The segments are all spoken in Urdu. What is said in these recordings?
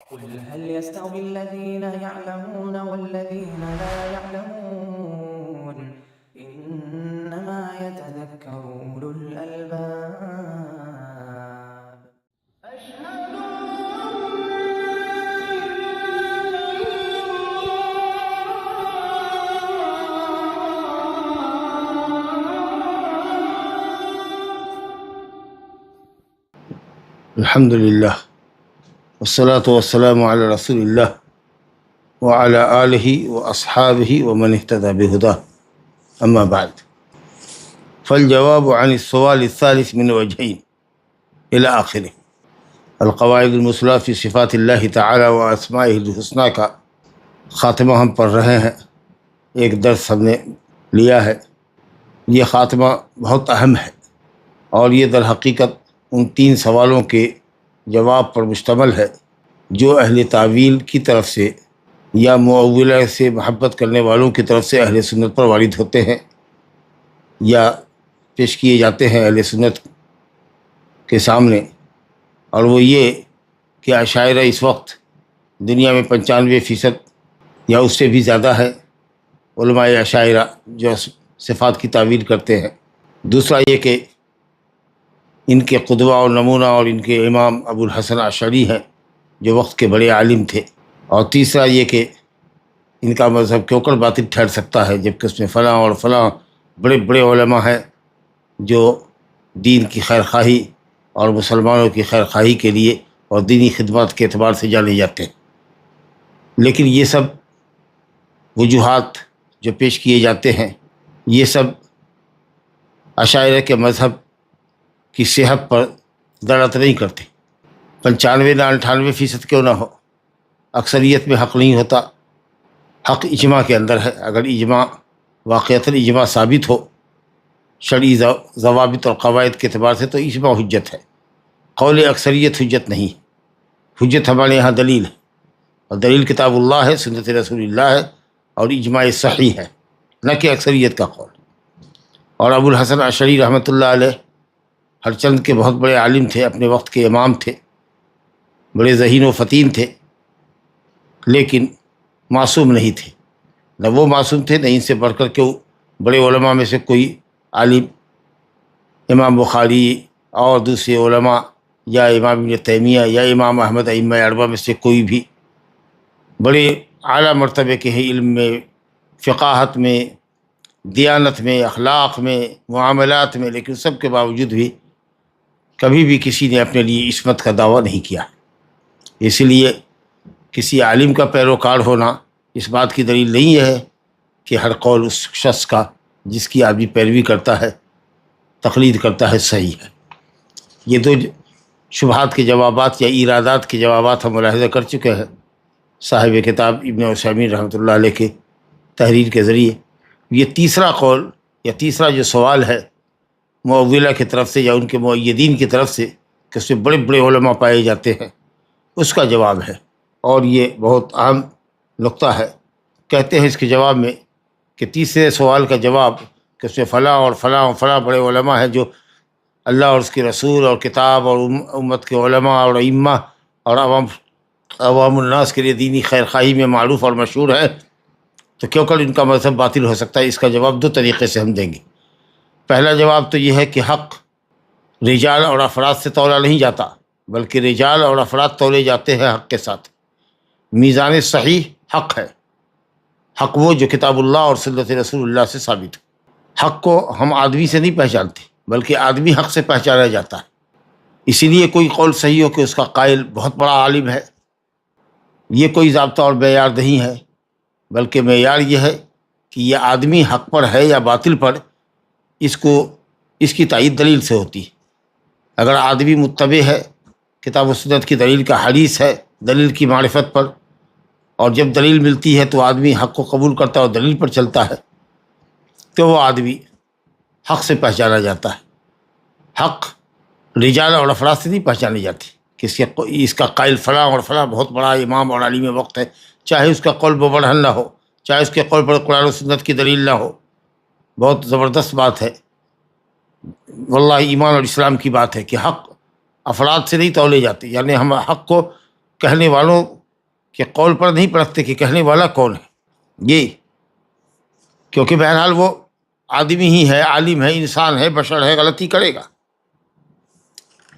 قل هل يستوي الذين يعلمون والذين لا يعلمون إنما يتذكر أولو الألباب أشهد الحمد للہ والصلاة والسلام علی رسول اللہ وعلی آلہ واصحابہ ومن اہتدى بہداہ اما بعد فالجواب عن السؤال الثالث من وجہین الی آخرہ۔ القواعد المثلیٰ فی صفات اللہ تعالی و اسمائہ الحسنی کا خاتمہ ہم پڑھ رہے ہیں۔ ایک درس ہم نے لیا ہے، یہ خاتمہ بہت اہم ہے اور یہ در حقیقت ان 3 سوالوں کے جواب پر مشتمل ہے جو اہل تعویل کی طرف سے یا معولہ سے محبت کرنے والوں کی طرف سے اہل سنت پر وارد ہوتے ہیں یا پیش کیے جاتے ہیں اہل سنت کے سامنے، اور وہ یہ کہ اشاعرہ اس وقت دنیا میں 95% یا اس سے بھی زیادہ ہے علماء اشاعرہ جو صفات کی تعویل کرتے ہیں۔ دوسرا یہ کہ ان کے قدوہ اور نمونہ اور ان کے امام ابو الحسن اشعری ہیں جو وقت کے بڑے عالم تھے۔ اور تیسرا یہ کہ ان کا مذہب کیوں کر باطل ٹھہر سکتا ہے جبکہ اس میں فلاں اور فلاں بڑے بڑے علماء ہیں جو دین کی خیر خواہی اور مسلمانوں کی خیر خواہی کے لیے اور دینی خدمات کے اعتبار سے جانے جاتے ہیں۔ لیکن یہ سب وجوہات جو پیش کیے جاتے ہیں یہ سب اشاعرہ کے مذہب کی صحت پر دلالت نہیں کرتے۔ 95 یا 98% کیوں نہ ہو، اکثریت میں حق نہیں ہوتا، حق اجماع کے اندر ہے۔ اگر اجماع واقعتاً اجماع ثابت ہو شرعی ضوابط اور قواعد کے اعتبار سے تو اجماع حجت ہے، قول اکثریت حجت نہیں۔ حجت ہمارے یہاں دلیل ہے، اور دلیل کتاب اللہ ہے، سنت رسول اللہ ہے، اور اجماع صحیح ہے، نہ کہ اکثریت کا قول۔ اور ابو الحسن اشعری رحمۃ اللہ علیہ ہر چند کے بہت بڑے عالم تھے، اپنے وقت کے امام تھے، بڑے ذہین و فطین تھے، لیکن معصوم نہیں تھے۔ نہ وہ معصوم تھے، نہ ان سے بڑھ کر کے بڑے علماء میں سے کوئی عالم، امام بخاری اور دوسرے علماء یا امام ابن تیمیہ یا امام احمد ائمہ اربعہ میں سے کوئی بھی بڑے اعلیٰ مرتبے کے ہیں علم میں، فقاہت میں، دیانت میں، اخلاق میں، معاملات میں، لیکن سب کے باوجود بھی کبھی بھی کسی نے اپنے لیے عصمت کا دعویٰ نہیں کیا۔ اس لیے کسی عالم کا پیروکار ہونا اس بات کی دلیل نہیں ہے کہ ہر قول اس شخص کا جس کی آدمی پیروی کرتا ہے، تقلید کرتا ہے، صحیح ہے۔ یہ 2 شبہات کے جوابات یا ایرادات کے جوابات ہم ملاحظہ کر چکے ہیں صاحب کتاب ابن عثیمین رحمۃ اللہ علیہ کے تحریر کے ذریعے۔ یہ تیسرا قول یا تیسرا جو سوال ہے معولہ کی طرف سے یا ان کے مؤیدین کی طرف سے کہ اس میں بڑے بڑے علماء پائے جاتے ہیں، اس کا جواب ہے، اور یہ بہت اہم نقطہ ہے۔ کہتے ہیں اس کے جواب میں کہ تیسرے سوال کا جواب کہ اس میں فلاں اور فلاں اور فلاں بڑے علماء ہیں جو اللہ اور اس کے رسول اور کتاب اور امت کے علماء اور ائمہ اور عوام الناس کے لیے دینی خیر خواہی میں معروف اور مشہور ہے، تو کیوں کر ان کا مذہب باطل ہو سکتا ہے؟ اس کا جواب 2 طریقے سے ہم دیں گے۔ پہلا جواب تو یہ ہے کہ حق رجال اور افراد سے تولا نہیں جاتا، بلکہ رجال اور افراد تولے جاتے ہیں حق کے ساتھ۔ میزان صحیح حق ہے، حق وہ جو کتاب اللہ اور سنت رسول اللہ سے ثابت ہے۔ حق کو ہم آدمی سے نہیں پہچانتے، بلکہ آدمی حق سے پہچانا جاتا ہے۔ اسی لیے کوئی قول صحیح ہو کہ اس کا قائل بہت بڑا عالم ہے، یہ کوئی ضابطہ اور معیار نہیں ہے، بلکہ معیار یہ ہے کہ یہ آدمی حق پر ہے یا باطل پر، اس کی تائید دلیل سے ہوتی ہے۔ اگر آدمی متبع ہے کتاب و سنت کی دلیل کا، حدیث ہے دلیل کی معرفت پر، اور جب دلیل ملتی ہے تو آدمی حق کو قبول کرتا ہے اور دلیل پر چلتا ہے، تو وہ آدمی حق سے پہچانا جاتا ہے۔ حق رجال اور افراد سے نہیں پہچانی جاتی کہ اس کا قائل فلاں اور فلاں بہت بڑا امام اور عالم وقت ہے، چاہے اس کا قول ببرہن نہ ہو، چاہے اس کے قول پر قرآن و سنت کی دلیل نہ ہو۔ بہت زبردست بات ہے، واللہ ایمان اور اسلام کی بات ہے کہ حق افراد سے نہیں تولے جاتے، یعنی ہم حق کو کہنے والوں کے قول پر نہیں پرکھتے کہ کہنے والا کون ہے یہ، کیونکہ بہرحال وہ آدمی ہی ہے، عالم ہے، انسان ہے، بشر ہے، غلطی کرے گا،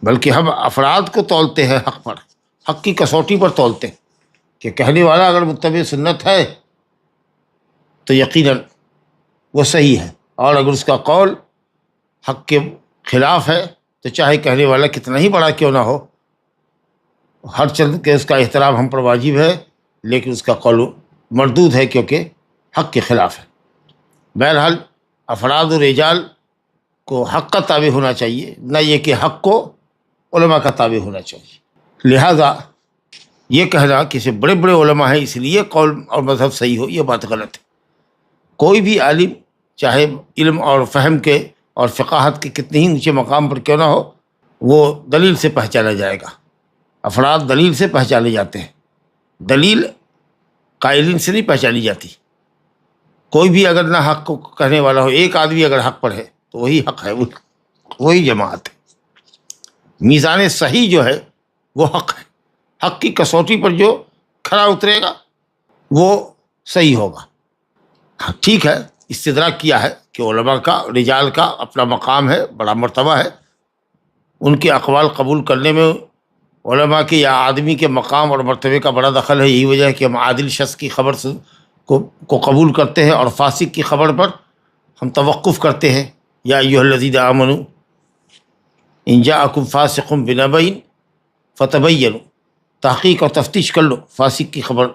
بلکہ ہم افراد کو تولتے ہیں حق پر، حق کی کسوٹی پر تولتے ہیں کہ کہنے والا اگر متبع سنت ہے تو یقیناً وہ صحیح ہے، اور اگر اس کا قول حق کے خلاف ہے تو چاہے کہنے والا کتنا ہی بڑا کیوں نہ ہو، ہر چند کے اس کا احترام ہم پر واجب ہے، لیکن اس کا قول مردود ہے کیونکہ حق کے خلاف ہے۔ بہرحال افراد و رجال کو حق کا تابع ہونا چاہیے، نہ یہ کہ حق کو علماء کا تابع ہونا چاہیے۔ لہذا یہ کہنا کہ سے بڑے بڑے علماء ہیں اس لیے قول اور مذہب صحیح ہو، یہ بات غلط ہے۔ کوئی بھی عالم چاہے علم اور فہم کے اور فقاہت کے کتنے ہی اونچے مقام پر کیوں نہ ہو، وہ دلیل سے پہچانا جائے گا۔ افراد دلیل سے پہچانے جاتے ہیں، دلیل قائلین سے نہیں پہچانی جاتی۔ کوئی بھی اگر نہ حق کو کہنے والا ہو، ایک آدمی اگر حق پر ہے تو وہی حق ہے، وہی جماعت ہے۔ میزان صحیح جو ہے وہ حق ہے، حق کی کسوٹی پر جو کھڑا اترے گا وہ صحیح ہوگا۔ ٹھیک ہے، استدراک کیا ہے کہ علماء کا، رجال کا اپنا مقام ہے، بڑا مرتبہ ہے، ان کے اقوال قبول کرنے میں علماء کے یا آدمی کے مقام اور مرتبے کا بڑا دخل ہے۔ یہی وجہ ہے کہ ہم عادل شخص کی خبر کو قبول کرتے ہیں، اور فاسق کی خبر پر ہم توقف کرتے ہیں۔ یا ایھا الذین آمنوا ان جاءکم فاسق بنبأ فتبینوا، تحقیق اور تفتیش کر لو، فاسق کی خبر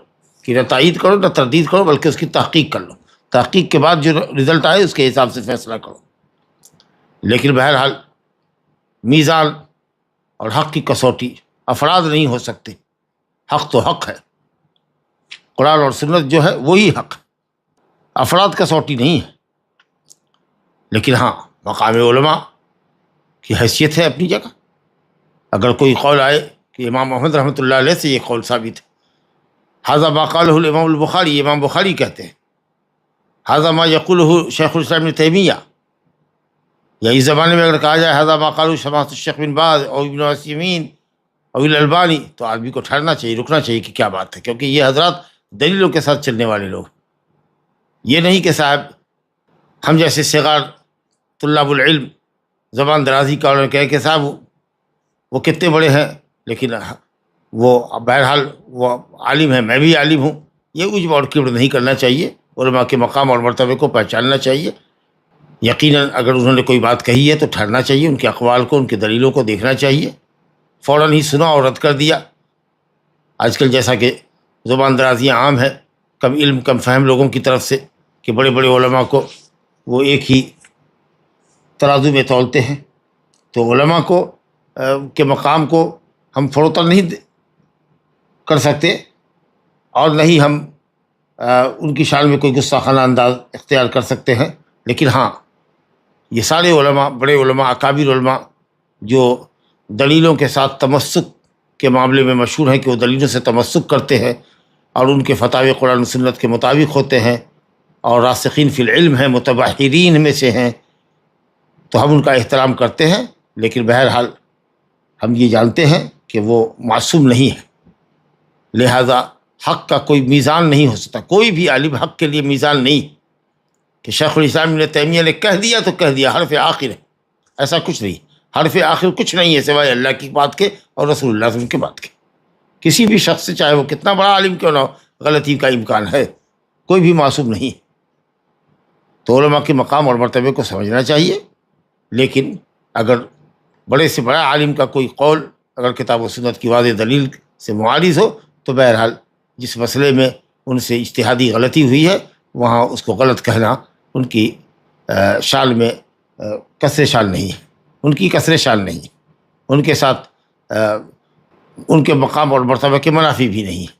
کی نہ تائید کرو نہ تردید کرو، بلکہ اس کی تحقیق کر لو، تحقیق کے بعد جو رزلٹ آئے اس کے حساب سے فیصلہ کرو۔ لیکن بہرحال میزان اور حق کی کسوٹی افراد نہیں ہو سکتے، حق تو حق ہے، قرآن اور سنت جو ہے وہی حق ہے، افراد کسوٹی نہیں ہے۔ لیکن ہاں، مقام علماء کی حیثیت ہے اپنی جگہ۔ اگر کوئی قول آئے کہ امام محمد رحمۃ اللہ علیہ سے یہ قول ثابت ہے، ھذا ما قالہ الامام البخاری، امام بخاری کہتے ہیں، ھذا ما یقولہ شیخ الاسلام ابن تیمیہ، یا اس زمانے میں اگر کہا جائے ھذا ما قالہ سماحۃ الشیخ بن باز اور ابن عثیمین اور الالبانی، تو آدمی کو ٹھہرنا چاہیے، رکنا چاہیے کہ کیا بات ہے، کیونکہ یہ حضرات دلیلوں کے ساتھ چلنے والے لوگ، یہ نہیں کہ صاحب ہم جیسے صغار طلاب العلم زبان درازی کا انہوں نے کہا کہ صاحب وہ کتنے بڑے ہیں، لیکن وہ بہرحال وہ عالم ہے، میں بھی عالم ہوں، یہ عجب اور کبر نہیں کرنا چاہیے، علماء کے مقام اور مرتبے کو پہچاننا چاہیے۔ یقیناً اگر انہوں نے کوئی بات کہی ہے تو ٹھہرنا چاہیے، ان کے اقوال کو، ان کے دلیلوں کو دیکھنا چاہیے، فوراً ہی سنا اور رد کر دیا۔ آج کل جیسا کہ زبان درازیاں عام ہے کم علم کم فہم لوگوں کی طرف سے، کہ بڑے بڑے علماء کو وہ ایک ہی ترازو میں تولتے ہیں، تو علماء کو کے مقام کو ہم فروتن نہیں کر سکتے، اور نہ ہی ہم ان کی شان میں کوئی گستاخانہ انداز اختیار کر سکتے ہیں۔ لیکن ہاں، یہ سارے علماء، بڑے علماء، اکابر علماء جو دلیلوں کے ساتھ تمسک کے معاملے میں مشہور ہیں کہ وہ دلیلوں سے تمسک کرتے ہیں اور ان کے فتاوی قرآن و سنت کے مطابق ہوتے ہیں، اور راسخین فی العلم ہیں، متبحرین میں سے ہیں، تو ہم ان کا احترام کرتے ہیں۔ لیکن بہرحال ہم یہ جانتے ہیں کہ وہ معصوم نہیں ہے، لہذا حق کا کوئی میزان نہیں ہو سکتا، کوئی بھی عالم حق کے لیے میزان نہیں کہ شیخ الاسلام ابن تیمیہ نے کہہ دیا تو کہہ دیا، حرف آخر ہے، ایسا کچھ نہیں، حرف آخر کچھ نہیں ہے سوائے اللہ کی بات کے اور رسول اللہ صلی اللہ علیہ وسلم کی بات کے۔ کسی بھی شخص سے، چاہے وہ کتنا بڑا عالم کیوں نہ ہو، غلطی کا امکان ہے، کوئی بھی معصوم نہیں۔ تو علماء کے مقام اور مرتبے کو سمجھنا چاہیے، لیکن اگر بڑے سے بڑا عالم کا کوئی قول اگر کتاب و سنت کی واضح دلیل سے معارض ہو، تو بہرحال جس مسئلے میں ان سے اجتہادی غلطی ہوئی ہے وہاں اس کو غلط کہنا ان کی شان میں کسر شان نہیں ہے، ان کی کسر شان نہیں ہے، ان کے ساتھ ان کے مقام اور مرتبہ کے منافی بھی نہیں ہے۔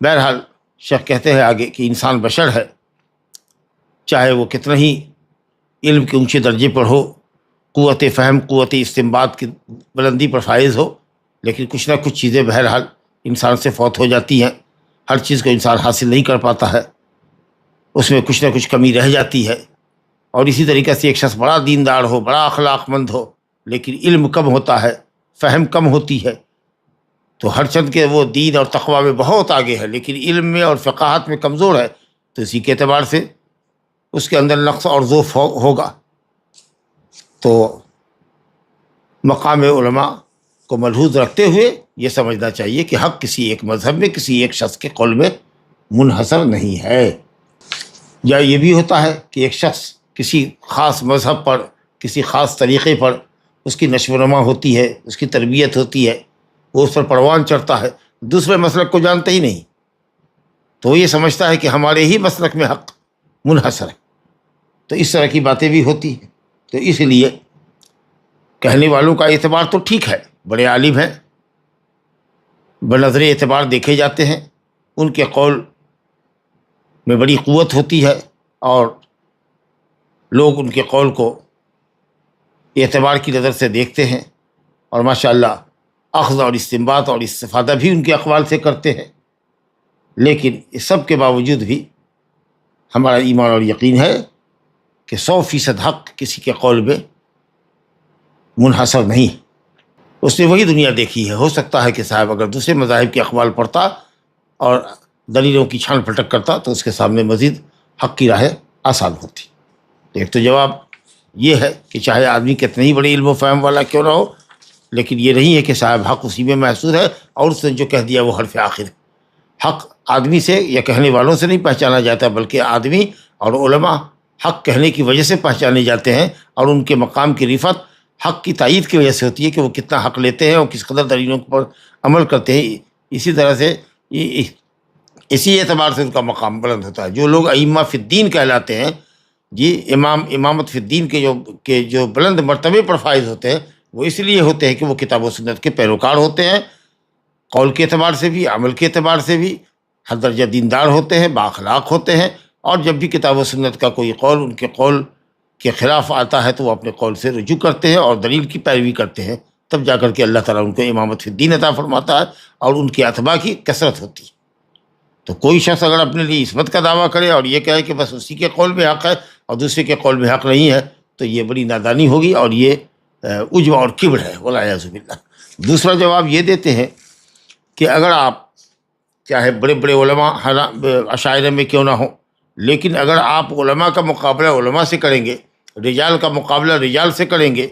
بہرحال شیخ کہتے ہیں آگے کہ انسان بشر ہے، چاہے وہ کتنا ہی علم کے اونچے درجے پر ہو، قوت فہم، قوت استنباط کی بلندی پر فائز ہو، لیکن کچھ نہ کچھ چیزیں بہرحال انسان سے فوت ہو جاتی ہیں، ہر چیز کو انسان حاصل نہیں کر پاتا ہے، اس میں کچھ نہ کچھ کمی رہ جاتی ہے۔ اور اسی طریقے سے ایک شخص بڑا دیندار ہو، بڑا اخلاق مند ہو، لیکن علم کم ہوتا ہے، فہم کم ہوتی ہے، تو ہر چند کے وہ دین اور تقوی میں بہت آگے ہے، لیکن علم میں اور فقاہت میں کمزور ہے، تو اسی کے اعتبار سے اس کے اندر نقص اور ضعف ہوگا۔ تو مقام علماء کو ملحوظ رکھتے ہوئے یہ سمجھنا چاہیے کہ حق کسی ایک مذہب میں، کسی ایک شخص کے قول میں منحصر نہیں ہے۔ یا یہ بھی ہوتا ہے کہ ایک شخص کسی خاص مذہب پر، کسی خاص طریقے پر اس کی نشو و نما ہوتی ہے، اس کی تربیت ہوتی ہے، وہ اس پر پروان چڑھتا ہے، دوسرے مسلک کو جانتا ہی نہیں، تو وہ یہ سمجھتا ہے کہ ہمارے ہی مسلک میں حق منحصر ہے۔ تو اس طرح کی باتیں بھی ہوتی ہیں۔ تو اس لیے کہنے والوں کا اعتبار تو ٹھیک ہے، بڑے عالم ہیں، بنظر اعتبار دیکھے جاتے ہیں، ان کے قول میں بڑی قوت ہوتی ہے، اور لوگ ان کے قول کو اعتبار کی نظر سے دیکھتے ہیں، اور ماشاءاللہ اخذ اور استنباط اور استفادہ بھی ان کے اقوال سے کرتے ہیں۔ لیکن اس سب کے باوجود بھی ہمارا ایمان اور یقین ہے کہ 100% حق کسی کے قول میں منحصر نہیں۔ اس نے وہی دنیا دیکھی ہے۔ ہو سکتا ہے کہ صاحب اگر دوسرے مذاہب کے اقوال پڑھتا اور دلیلوں کی چھان پھٹک کرتا تو اس کے سامنے مزید حق کی راہیں آسان ہوتی۔ ایک تو جواب یہ ہے کہ چاہے آدمی کتنے ہی بڑے علم و فہم والا کیوں نہ ہو، لیکن یہ نہیں ہے کہ صاحب حق اسی میں محصور ہے اور اس نے جو کہہ دیا وہ حرف آخر ہے۔ حق آدمی سے یا کہنے والوں سے نہیں پہچانا جاتا، بلکہ آدمی اور علماء حق کہنے کی وجہ سے پہچانے جاتے ہیں، اور ان کے مقام کی رفعت حق کی تائید کی وجہ سے ہوتی ہے کہ وہ کتنا حق لیتے ہیں اور کس قدر دلیلوں پر عمل کرتے ہیں۔ اسی طرح سے اسی اعتبار سے ان کا مقام بلند ہوتا ہے۔ جو لوگ ائمہ فی الدین کہلاتے ہیں، جی امامت فی الدین کے جو بلند مرتبے پر فائز ہوتے ہیں، وہ اس لیے ہوتے ہیں کہ وہ کتاب و سنت کے پیروکار ہوتے ہیں، قول کے اعتبار سے بھی، عمل کے اعتبار سے بھی ہر درجہ دیندار ہوتے ہیں، بااخلاق ہوتے ہیں، اور جب بھی کتاب و سنت کا کوئی قول ان کے قول کے خلاف آتا ہے تو وہ اپنے قول سے رجوع کرتے ہیں اور دلیل کی پیروی کرتے ہیں، تب جا کر کے اللہ تعالیٰ ان کو امامت فی الدین عطا فرماتا ہے، اور ان کے اتباع کی کثرت ہوتی ہے۔ تو کوئی شخص اگر اپنے لیے عصمت کا دعویٰ کرے اور یہ کہے کہ بس اسی کے قول میں حق ہے اور دوسرے کے قول میں حق نہیں ہے، تو یہ بڑی نادانی ہوگی، اور یہ عجب اور کبر ہے، والعیاذ باللہ۔ دوسرا جواب یہ دیتے ہیں کہ اگر آپ چاہے بڑے بڑے علماء عشائرہ میں کیوں نہ ہوں، لیکن اگر آپ علماء کا مقابلہ علماء سے کریں گے، رجال کا مقابلہ رجال سے کریں گے،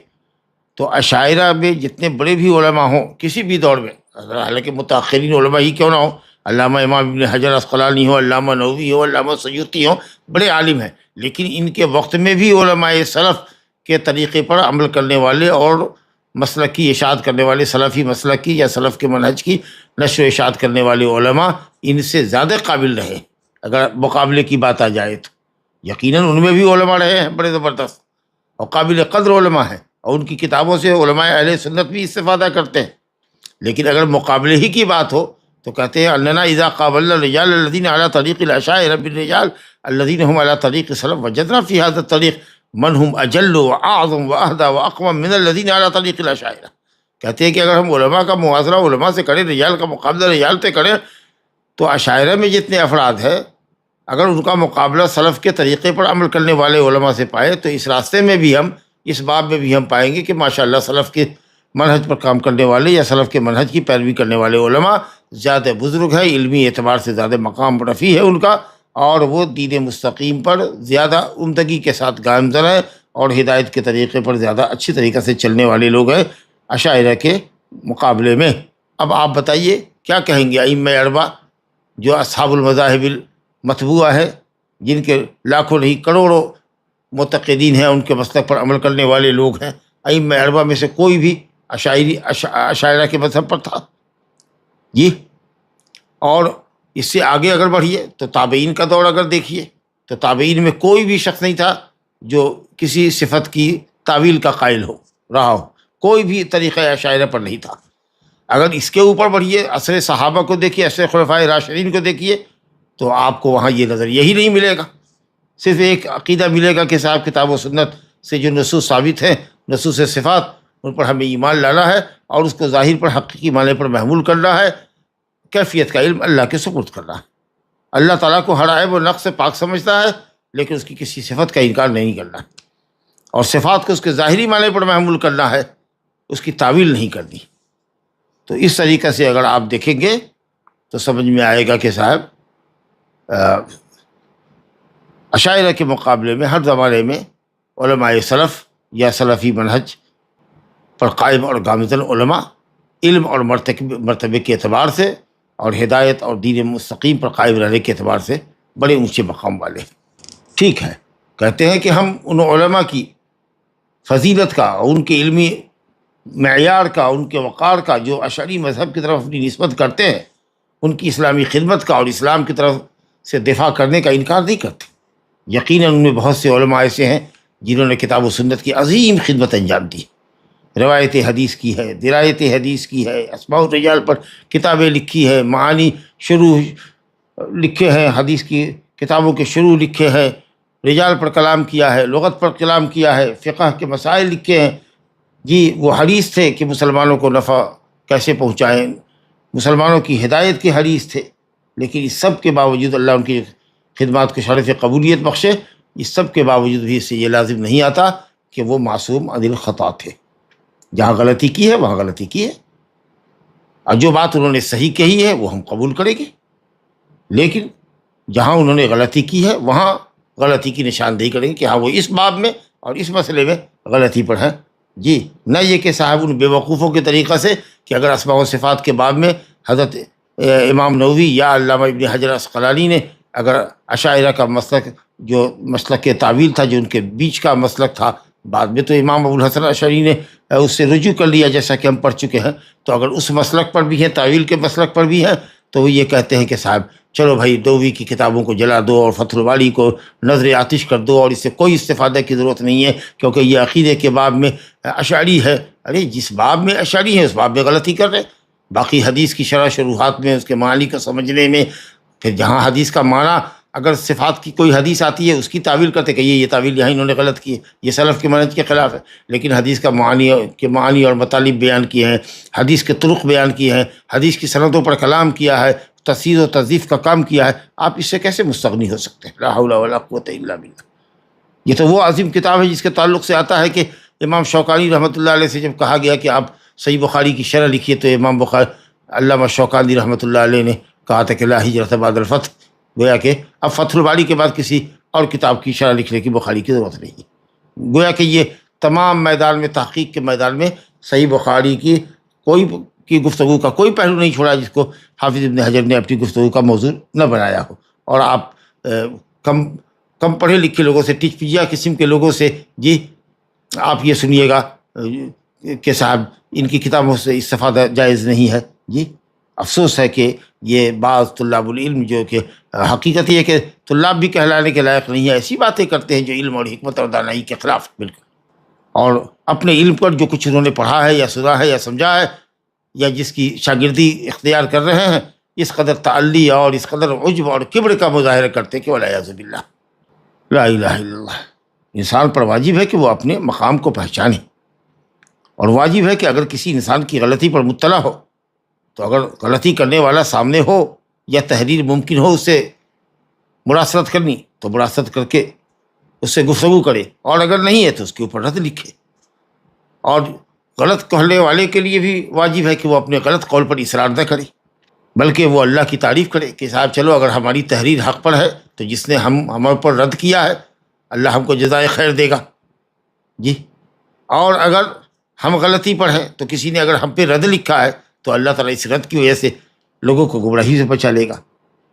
تو عشائرہ میں جتنے بڑے بھی علماء ہوں کسی بھی دور میں، حالانکہ متاخرین علماء ہی کیوں نہ ہوں، علامہ امام ابن حجر عسقلانی ہو، علامہ نووی ہو، علامہ سیوطی ہوں، بڑے عالم ہیں، لیکن ان کے وقت میں بھی علماء سلف کے طریقے پر عمل کرنے والے اور مسلک کی اشاعت کرنے والے، سلفی مسلک کی یا سلف کے منہج کی نشر و اشاعت کرنے والے علماء ان سے زیادہ قابل رہے۔ اگر مقابلے کی بات آ جائے تو یقیناً ان میں بھی علماء رہے ہیں بڑے زبردست اور قابل قدر علماء ہیں، اور ان کی کتابوں سے علماء اہل سنت بھی استفادہ کرتے ہیں۔ لیکن اگر مقابلے ہی کی بات ہو تو کہتے ہیں اننا اذا قابلنا الرجال الذين على طريق العشائر بالرجال الذين هم على طريق السلف وجدنا في هذا الطريق من هم اجل واعظم واهدى واقوم من الذين على طريق العشائر۔ کہتے ہیں کہ اگر ہم علماء کا موازنہ علماء سے کریں، رجال کا مقابلہ رجال سے کریں، تو عشائرہ میں جتنے افراد ہیں اگر ان کا مقابلہ سلف کے طریقے پر عمل کرنے والے علماء سے پائے تو اس راستے میں بھی ہم، اس باب میں بھی ہم پائیں گے کہ ماشاءاللہ سلف کے منہج پر کام کرنے والے یا سلف کے منہج کی پیروی کرنے والے علماء زیادہ بزرگ ہیں، علمی اعتبار سے زیادہ مقام رفیع ہے ان کا، اور وہ دین مستقیم پر زیادہ عمدگی کے ساتھ گامزن ہیں اور ہدایت کے طریقے پر زیادہ اچھی طریقے سے چلنے والے لوگ ہیں عشائرہ کے مقابلے میں۔ اب آپ بتائیے کیا کہیں گے ائمہ اربعہ جو اصحاب المذاہب المتبوعہ ہیں، جن کے لاکھوں نہیں کروڑوں معتقدین ہیں، ان کے مسلک پر عمل کرنے والے لوگ ہیں، ائمہ اربعہ میں سے کوئی بھی عشائرہ کے مذہب پر تھا؟ جی، اور اس سے آگے اگر بڑھیے تو تابعین کا دور اگر دیکھیے تو تابعین میں کوئی بھی شخص نہیں تھا جو کسی صفت کی تعویل کا قائل رہا ہو، کوئی بھی طریقہ عشائرہ پر نہیں تھا۔ اگر اس کے اوپر بڑھیے، عصر صحابہ کو دیکھیے، عصر خلفائے راشدین کو دیکھیے، تو آپ کو وہاں یہ نظر یہی نہیں ملے گا، صرف ایک عقیدہ ملے گا کہ صاحب کتاب و سنت سے جو نصوص ثابت ہیں، نصوص صفات، ان پر ہمیں ایمان لانا ہے اور اس کو ظاہر پر حقیقی معنی پر محمول کرنا ہے، کیفیت کا علم اللہ کے سپرد کرنا ہے۔ اللہ تعالیٰ کو ہر عیب و نقص سے پاک سمجھتا ہے، لیکن اس کی کسی صفت کا انکار نہیں کرنا ہے، اور صفات کو اس کے ظاہری معنی پر محمول کرنا ہے، اس کی تعویل نہیں کرنی۔ تو اس طریقے سے اگر آپ دیکھیں گے تو سمجھ میں آئے گا کہ صاحب اشاعرہ کے مقابلے میں ہر زمانے میں علماء سلف یا سلفی منہج پر قائم اور گامزن علماء علم اور مرتبے کے اعتبار سے اور ہدایت اور دین مستقیم پر قائم رہنے کے اعتبار سے بڑے اونچے مقام والے ہیں۔ ٹھیک ہے، کہتے ہیں کہ ہم ان علماء کی فضیلت کا، ان کے علمی معیار کا، ان کے وقار کا جو اشعری مذہب کی طرف اپنی نسبت کرتے ہیں، ان کی اسلامی خدمت کا اور اسلام کی طرف سے دفاع کرنے کا انکار نہیں کرتے۔ یقیناً ان میں بہت سے علماء ایسے ہیں جنہوں نے کتاب و سنت کی عظیم خدمت انجام دی، روایت حدیث کی ہے، درایت حدیث کی ہے، اسماء الرجال پر کتابیں لکھی ہے، معانی شروح لکھے ہیں، حدیث کی کتابوں کے شروع لکھے ہیں، رجال پر کلام کیا ہے، لغت پر کلام کیا ہے، فقہ کے مسائل لکھے ہیں۔ جی وہ حریص تھے کہ مسلمانوں کو نفع کیسے پہنچائیں، مسلمانوں کی ہدایت کے حریص تھے، لیکن اس سب کے باوجود اللہ ان کی خدمات کو شرف قبولیت بخشے۔ اس سب کے باوجود بھی اس سے یہ لازم نہیں آتا کہ وہ معصوم عن الخطا تھے۔ جہاں غلطی کی ہے وہاں غلطی کی ہے، اور جو بات انہوں نے صحیح کہی ہے وہ ہم قبول کریں گے، لیکن جہاں انہوں نے غلطی کی ہے وہاں غلطی کی نشاندہی کریں گے کہ ہاں وہ اس باب میں اور اس مسئلے میں غلطی پر ہیں۔ جی نہ یہ کہ صاحب ان بیوقوفوں کے طریقہ سے کہ اگر اسماء و صفات کے باب میں حضرت امام نووی یا علامہ ابن حجر عسقلانی نے اگر اشاعرہ کا مسلک جو مسلک تعویل تھا، جو ان کے بیچ کا مسلک تھا، بعد میں تو امام ابو الحسن اشعری نے اس سے رجوع کر لیا جیسا کہ ہم پڑھ چکے ہیں، تو اگر اس مسلک پر بھی ہیں، تعویل کے مسلک پر بھی ہیں، تو وہ یہ کہتے ہیں کہ صاحب چلو بھائی نووی کی کتابوں کو جلا دو اور فتح الباری کو نظر آتش کر دو، اور اس سے کوئی استفادہ کی ضرورت نہیں ہے کیونکہ یہ عقیدے کے باب میں اشعری ہے۔ ارے جس باب میں اشعری ہے اس باب میں غلطی کر رہے ہیں، باقی حدیث کی شرح شروحات میں، اس کے معانی کو سمجھنے میں، پھر جہاں حدیث کا معنی اگر صفات کی کوئی حدیث آتی ہے اس کی تعویل کرتے کہ یہ تعویل یہاں انہوں نے غلط کی ہے، یہ سلف کے منہج کے خلاف ہے، لیکن حدیث کا معانی اور مطالب بیان کیے ہیں، حدیث کے طرق بیان کیے ہیں، حدیث کی سندوں پر کلام کیا ہے، تصحیح و تضعیف کا کام کیا ہے، آپ اس سے کیسے مستغنی ہو سکتے ہیں؟ لا حول ولا قوت الا باللہ۔ یہ تو وہ عظیم کتاب ہے جس کے تعلق سے آتا ہے کہ امام شوکانی رحمۃ اللہ علیہ سے جب کہا گیا کہ آپ صحیح بخاری کی شرح لکھیے، تو امام بخاری علامہ شوکانی رحمۃ اللہ علیہ نے کہا تھا کہ لا ہجرت بعد الفتح، گویا کہ اب فتح الباری کے بعد کسی اور کتاب کی شرح لکھنے کی بخاری کی ضرورت نہیں ہے۔ گویا کہ یہ تمام میدان میں، تحقیق کے میدان میں، صحیح بخاری کی گفتگو کا کوئی پہلو نہیں چھوڑا جس کو حافظ ابن حجر نے اپنی گفتگو کا موضوع نہ بنایا ہو۔ اور آپ کم پڑھے لکھے لوگوں سے، ٹچ پجیا قسم کے لوگوں سے جی آپ یہ سنیے گا کہ صاحب ان کی کتابوں سے استفادہ جائز نہیں ہے۔ جی افسوس ہے کہ یہ بعض طلاب العلم جو کہ حقیقت یہ ہے کہ طلاب بھی کہلانے کے لائق نہیں ہے، ایسی باتیں کرتے ہیں جو علم اور حکمت اور دانائی کے خلاف بالکل، اور اپنے علم پر جو کچھ انہوں نے پڑھا ہے یا سنا ہے یا سمجھا ہے یا جس کی شاگردی اختیار کر رہے ہیں، اس قدر تعلی اور اس قدر عجب اور کبر کا مظاہرہ کرتے کہ والعیاذ باللہ۔ لا الہ الا اللہ۔ انسان پر واجب ہے کہ وہ اپنے مقام کو پہچانے، اور واجب ہے کہ اگر کسی انسان کی غلطی پر مطلع ہو تو اگر غلطی کرنے والا سامنے ہو یا تحریر ممکن ہو اس سے مراسلت کرنی تو مراسلت کر کے اس سے گفتگو کرے، اور اگر نہیں ہے تو اس کے اوپر رد لکھے۔ اور غلط کہنے والے کے لیے بھی واجب ہے کہ وہ اپنے غلط قول پر اصرار نہ کرے، بلکہ وہ اللہ کی تعریف کرے کہ صاحب چلو اگر ہماری تحریر حق پر ہے تو جس نے ہمارے پر رد کیا ہے اللہ ہم کو جزائے خیر دے گا۔ جی اور اگر ہم غلطی پر ہیں تو کسی نے اگر ہم پہ رد لکھا ہے تو اللہ تعالیٰ اس رد کی وجہ سے لوگوں کو گمراہی سے بچا لے گا۔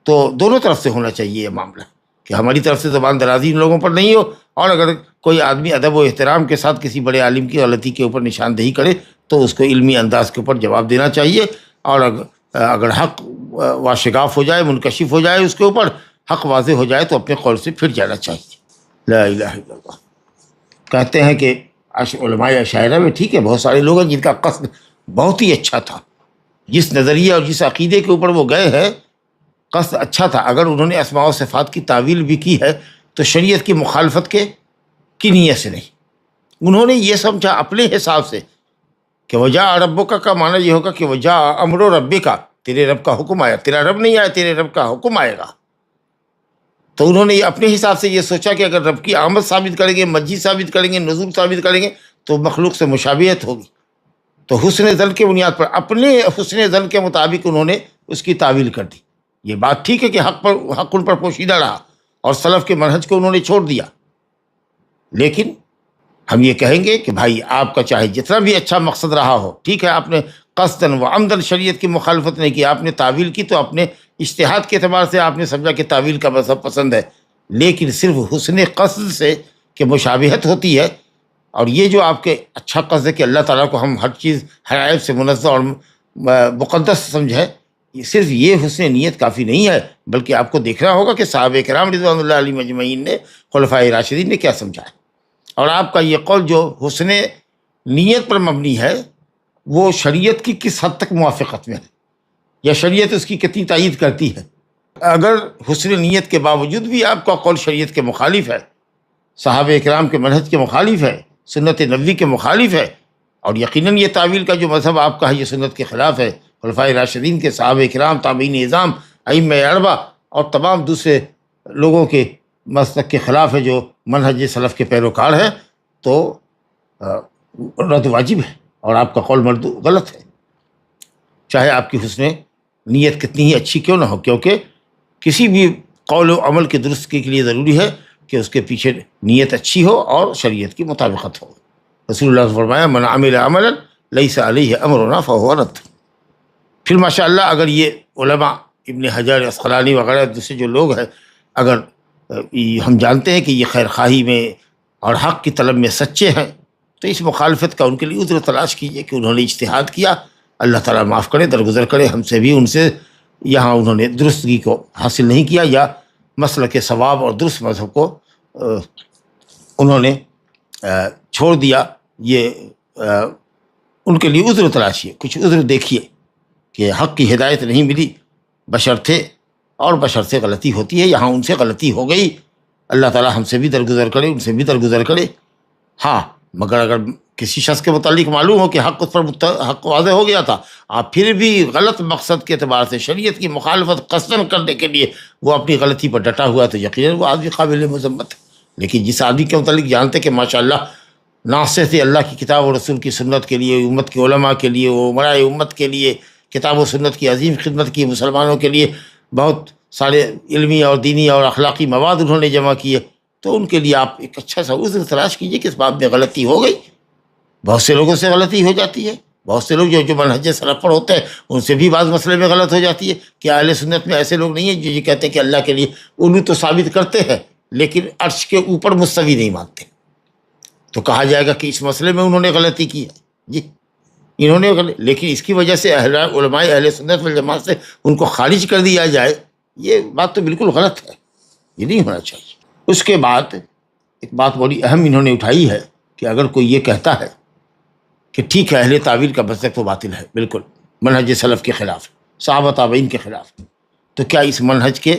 تو دونوں طرف سے ہونا چاہیے یہ معاملہ کہ ہماری طرف سے زبان درازی ان لوگوں پر نہیں ہو، اور اگر کوئی آدمی ادب و احترام کے ساتھ کسی بڑے عالم کی غلطی کے اوپر نشاندہی کرے تو اس کو علمی انداز کے اوپر جواب دینا چاہیے، اور اگر حق واشگاف ہو جائے، منکشف ہو جائے، اس کے اوپر حق واضح ہو جائے تو اپنے قول سے پھر جانا چاہیے۔ لا الہ الا اللہ۔ کہتے ہیں کہ علماء اشاعرہ میں ٹھیک ہے بہت سارے لوگ ہیں جن کا قصد بہت ہی اچھا تھا، جس نظریے اور جس عقیدے کے اوپر وہ گئے ہیں قصد اچھا تھا، اگر انہوں نے اسماء و صفات کی تعویل بھی کی ہے تو شریعت کی مخالفت کی نیت سے نہیں، انہوں نے یہ سمجھا اپنے حساب سے کہ وجاء ربک کا معنی یہ ہوگا کہ وجاء امر ربک، تیرے رب کا حکم آیا، تیرا رب نہیں آیا، تیرے رب کا حکم آئے گا۔ تو انہوں نے اپنے حساب سے یہ سوچا کہ اگر رب کی آمد ثابت کریں گے، مجیء ثابت کریں گے، نزول ثابت کریں گے تو مخلوق سے مشابہت ہوگی، تو حسن ظن کے بنیاد پر اپنے حسن ظن کے مطابق انہوں نے اس کی تعویل کر دی. یہ بات ٹھیک ہے کہ حق ان پر پوشیدہ رہا اور سلف کے منہج کو انہوں نے چھوڑ دیا، لیکن ہم یہ کہیں گے کہ بھائی آپ کا چاہے جتنا بھی اچھا مقصد رہا ہو، ٹھیک ہے آپ نے قصداً و عمداً شریعت کی مخالفت نہیں کی، آپ نے تعویل کی تو اپنے اجتہاد کے اعتبار سے آپ نے سمجھا کہ تعویل کا مذہب پسند ہے، لیکن صرف حسن قصد سے کہ مشابہت ہوتی ہے. اور یہ جو آپ کے اچھا قصد ہے کہ اللہ تعالیٰ کو ہم ہر چیز ہر عیب سے منزہ اور مقدس سمجھیں، صرف یہ حسن نیت کافی نہیں ہے، بلکہ آپ کو دیکھنا ہوگا کہ صحابہ کرام رضوان اللہ علیہم اجمعین نے، خلفائے راشدین نے کیا سمجھا ہے. اور آپ کا یہ قول جو حسن نیت پر مبنی ہے وہ شریعت کی کس حد تک موافقت میں ہے، یا شریعت اس کی کتنی تائید کرتی ہے. اگر حسن نیت کے باوجود بھی آپ کا قول شریعت کے مخالف ہے، صحابہ کرام کے منہج کے مخالف ہے، سنت نبوی کے مخالف ہے، اور یقیناً یہ تعویل کا جو مذہب آپ کا ہے یہ سنت کے خلاف ہے، خلفائے راشدین کے، صحابہ کرام، تابعین اعظام، ائمہ اربعہ اور تمام دوسرے لوگوں کے مسلک کے خلاف ہے جو منہج سلف کے پیروکار ہیں، تو رد واجب ہے اور آپ کا قول مردود غلط ہے، چاہے آپ کی حسن نیت کتنی ہی اچھی کیوں نہ ہو، کیونکہ کسی بھی قول و عمل کے درستگی کے لیے ضروری ہے کہ اس کے پیچھے نیت اچھی ہو اور شریعت کی مطابقت ہو. رسول اللہ نے فرمایا من عمل عملا لیس علیہ امرنا فہو رد. پھر ماشاء اللہ اگر یہ علماء ابن حجر اسقلانی وغیرہ دوسرے جو لوگ ہیں، اگر ہم جانتے ہیں کہ یہ خیر خواہی میں اور حق کی طلب میں سچے ہیں، تو اس مخالفت کا ان کے لیے عذر تلاش کیجیے کہ انہوں نے اجتہاد کیا، اللہ تعالیٰ معاف کرے، درگزر کرے ہم سے بھی، ان سے یہاں انہوں نے درستگی کو حاصل نہیں کیا، یا مسلک ثواب اور درست مذہب کو انہوں نے چھوڑ دیا. یہ ان کے لیے عذر تلاشیے، کچھ عذر دیکھیے کہ حق کی ہدایت نہیں ملی بشرطے، اور بشرطے غلطی ہوتی ہے، یہاں ان سے غلطی ہو گئی، اللہ تعالیٰ ہم سے بھی درگزر کرے، ان سے بھی درگزر کرے. ہاں مگر اگر کسی شخص کے متعلق معلوم ہو کہ حق اس پر حق واضح ہو گیا تھا، آپ پھر بھی غلط مقصد کے اعتبار سے شریعت کی مخالفت قصداً کرنے کے لیے وہ اپنی غلطی پر ڈٹا ہوا، تو یقیناً وہ آدمی قابل مذمت ہے. لیکن جس آدمی کے متعلق جانتے کہ ماشاءاللہ ناصح سے اللہ کی کتاب و رسول کی سنت کے لیے، امت کے علماء کے لیے، امراء امت کے لیے کتاب و سنت کی عظیم خدمت کی، مسلمانوں کے لیے بہت سارے علمی اور دینی اور اخلاقی مواد انہوں نے جمع کیے، تو ان کے لیے آپ ایک اچھا سا عذر تلاش کیجیے کہ اس باب میں غلطی ہو گئی. بہت سے لوگوں سے غلطی ہو جاتی ہے، بہت سے لوگ جو منہج سلف پر ہوتے ہیں ان سے بھی بعض مسئلے میں غلط ہو جاتی ہے. کہ اہل سنت میں ایسے لوگ نہیں ہیں جو یہ کہتے ہیں کہ اللہ کے لیے علو تو ثابت کرتے ہیں لیکن عرش کے اوپر مستوی نہیں مانتے، تو کہا جائے گا کہ اس مسئلے میں انہوں نے غلطی کی ہے. جی انہوں نے لیکن اس کی وجہ سے علماء اہل سنت والجماعت سے ان کو خارج کر دیا جائے، یہ بات تو بالکل غلط ہے، یہ نہیں ہونا چاہیے. اس کے بعد ایک بات بڑی اہم انہوں نے اٹھائی ہے کہ اگر کوئی یہ کہتا ہے کہ ٹھیک ہے اہل تعویل کا مسلک تو باطل ہے، بالکل منہج سلف کے خلاف، صحابہ تابعین کے خلاف، تو کیا اس منہج کے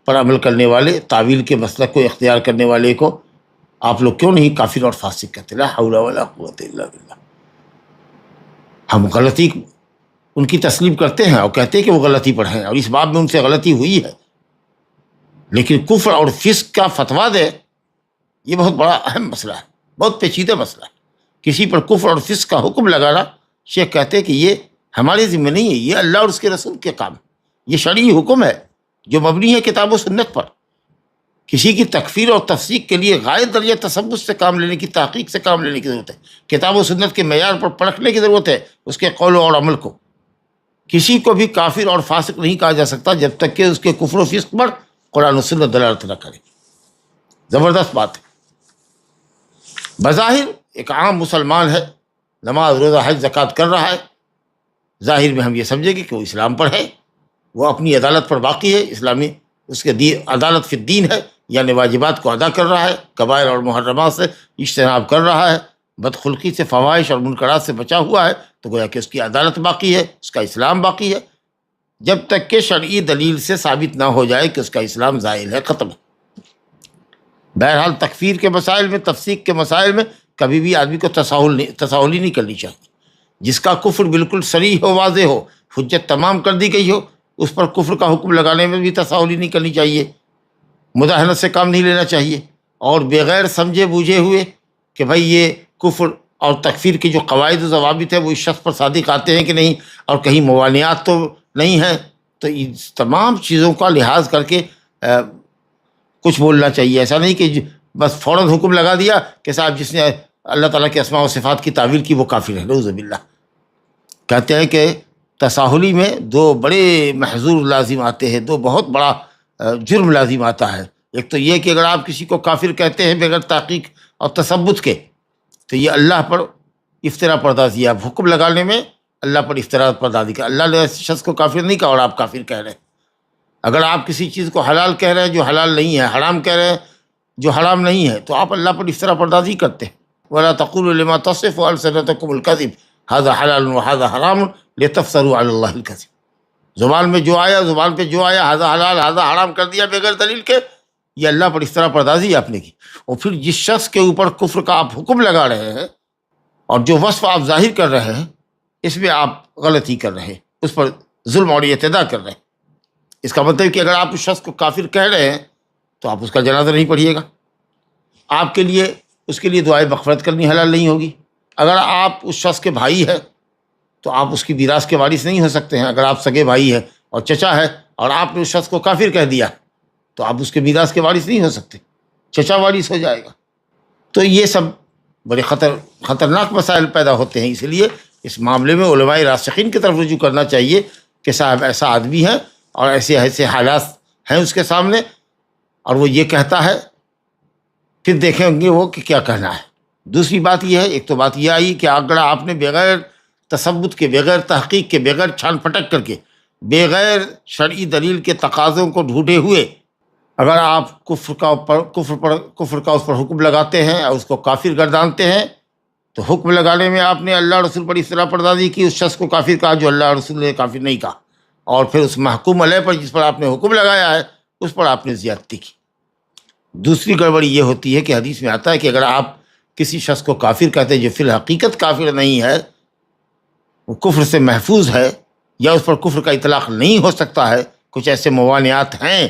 پر عمل کرنے والے، تعویل کے مسلک کو اختیار کرنے والے کو آپ لوگ کیوں نہیں کافر اور فاسق کہتے؟ لا حول ولا قوت الا باللہ. ہم غلطی ان کی تسلیم کرتے ہیں اور کہتے ہیں کہ وہ غلطی پر ہیں اور اس باب میں ان سے غلطی ہوئی ہے، لیکن کفر اور فسق کا فتویٰ دے، یہ بہت بڑا اہم مسئلہ ہے، بہت پیچیدہ مسئلہ ہے. کسی پر کفر اور فسق کا حکم لگانا، شیخ کہتے ہیں کہ یہ ہمارے ذمہ نہیں ہے، یہ اللہ اور اس کے رسول کے کام ہے، یہ شرعی حکم ہے جو مبنی ہے کتاب و سنت پر. کسی کی تکفیر اور تفسیق کے لیے غائب درجہ تصوف سے کام لینے کی، تحقیق سے کام لینے کی ضرورت ہے، کتاب و سنت کے معیار پر پرکھنے کی ضرورت ہے اس کے قول اور عمل کو. کسی کو بھی کافر اور فاسق نہیں کہا جا سکتا جب تک کہ اس کے کفر و فسق پر قرآن و سنت دلالت نہ کرے. زبردست بات ہے. بظاہر ایک عام مسلمان ہے، نماز روزہ حج زکوٰۃ کر رہا ہے، ظاہر میں ہم یہ سمجھیں گے کہ وہ اسلام پر ہے، وہ اپنی عدالت پر باقی ہے، اسلامی اس کے عدالت فی الدین ہے، یعنی واجبات کو ادا کر رہا ہے، کبائر اور محرمات سے اجتناب کر رہا ہے، بدخلقی سے، فواحش اور منکرات سے بچا ہوا ہے، تو گویا کہ اس کی عدالت باقی ہے، اس کا اسلام باقی ہے، جب تک کہ شرعی دلیل سے ثابت نہ ہو جائے کہ اس کا اسلام زائل ہے، ختم ہے. بہرحال تکفیر کے مسائل میں، تفسیق کے مسائل میں کبھی بھی آدمی کو تساہل ہی نہیں کرنی چاہیے. جس کا کفر بالکل صریح ہو، واضح ہو، حجت تمام کر دی گئی ہو، اس پر کفر کا حکم لگانے میں بھی تساہل ہی نہیں کرنی چاہیے، مداہنت سے کام نہیں لینا چاہیے، اور بغیر سمجھے بوجھے ہوئے کہ بھائی یہ کفر اور تکفیر کے جو قواعد و ضوابط ہیں وہ اس شخص پر صادق آتے ہیں کہ نہیں، اور کہیں موانعات تو نہیں ہیں. تو اس تمام چیزوں کا لحاظ کر کے کچھ بولنا چاہیے. ایسا نہیں کہ بس فوراً حکم لگا دیا کہ صاحب جس نے اللہ تعالیٰ کے اسماء و صفات کی تعویل کی وہ کافر ہے. نعوذ باللہ. کہتے ہیں کہ تساہلی میں دو بڑے محظور لازم آتے ہیں، دو بہت بڑا جرم لازم آتا ہے. ایک تو یہ کہ اگر آپ کسی کو کافر کہتے ہیں بغیر تحقیق اور تثبت کے، تو یہ اللہ پر افطرا پردازی ہے. آپ حکم لگانے میں اللہ پر افطرا پردازی کا. اللہ نے اس شخص کو کافر نہیں کہا اور آپ کافر کہہ رہے ہیں. اگر آپ کسی چیز کو حلال کہہ رہے ہیں جو حلال نہیں ہے، حرام کہہ رہے ہیں جو حرام نہیں ہے، تو آپ اللہ پر افطرا پردازی کرتے ہیں. وَلَا تَقُولُوا لِمَا تَصِفُ أَلْسِنَتُكُمُ الْكَذِبَ هَذَا حَلَالٌ وَهَذَا حَرَامٌ لِتَفْتَرُوا عَلَى اللَّهِ الْكَذِبَ. زبان میں جو آیا، زبان پہ جو آیا، ہذا حلال ہذا حرام کر دیا بغیر دلیل کے، یہ اللہ پر افطرا پردازی آپ نے کی. اور پھر جس شخص کے اوپر کفر کا آپ حکم لگا رہے ہیں اور جو وصف آپ ظاہر کر رہے ہیں، اس میں آپ غلطی کر رہے ہیں، اس پر ظلم اور اعتداء کر رہے ہیں. اس کا مطلب کہ اگر آپ اس شخص کو کافر کہہ رہے ہیں تو آپ اس کا جنازہ نہیں پڑھیے گا. آپ کے لیے اس کے لیے دعائے مغفرت کرنی حلال نہیں ہوگی. اگر آپ اس شخص کے بھائی ہیں تو آپ اس کی میراث کے وارث نہیں ہو سکتے ہیں. اگر آپ سگے بھائی ہیں اور چچا ہے اور آپ نے اس شخص کو کافر کہہ دیا تو آپ اس کے میراث کے وارث نہیں ہو سکتے، چچا وارث ہو جائے گا. تو یہ سب بڑے خطرناک مسائل پیدا ہوتے ہیں. اس لیے اس معاملے میں علماء راسخین کی طرف رجوع کرنا چاہیے کہ صاحب ایسا آدمی ہے اور ایسے ایسے حالات ہیں اس کے سامنے اور وہ یہ کہتا ہے، پھر دیکھیں گے وہ کہ کیا کہنا ہے. دوسری بات یہ ہے، ایک تو بات یہ آئی کہ اگر آپ نے بغیر تثبت کے، بغیر تحقیق کے، بغیر چھان پھٹک کر کے، بغیر شرعی دلیل کے تقاضوں کو ڈھونڈے ہوئے اگر آپ کفر کا اس پر حکم لگاتے ہیں اور اس کو کافر گردانتے ہیں، تو حکم لگانے میں آپ نے اللہ رسول پر اصطلاح پردازی کی، اس شخص کو کافر کہا جو اللہ رسول نے کافر نہیں کہا، اور پھر اس محکوم علیہ پر جس پر آپ نے حکم لگایا ہے اس پر آپ نے زیادتی کی. دوسری گڑبڑی یہ ہوتی ہے کہ حدیث میں آتا ہے کہ اگر آپ کسی شخص کو کافر کہتے ہیں جو فی الحقیقت کافر نہیں ہے، وہ کفر سے محفوظ ہے یا اس پر کفر کا اطلاق نہیں ہو سکتا ہے، کچھ ایسے موانعات ہیں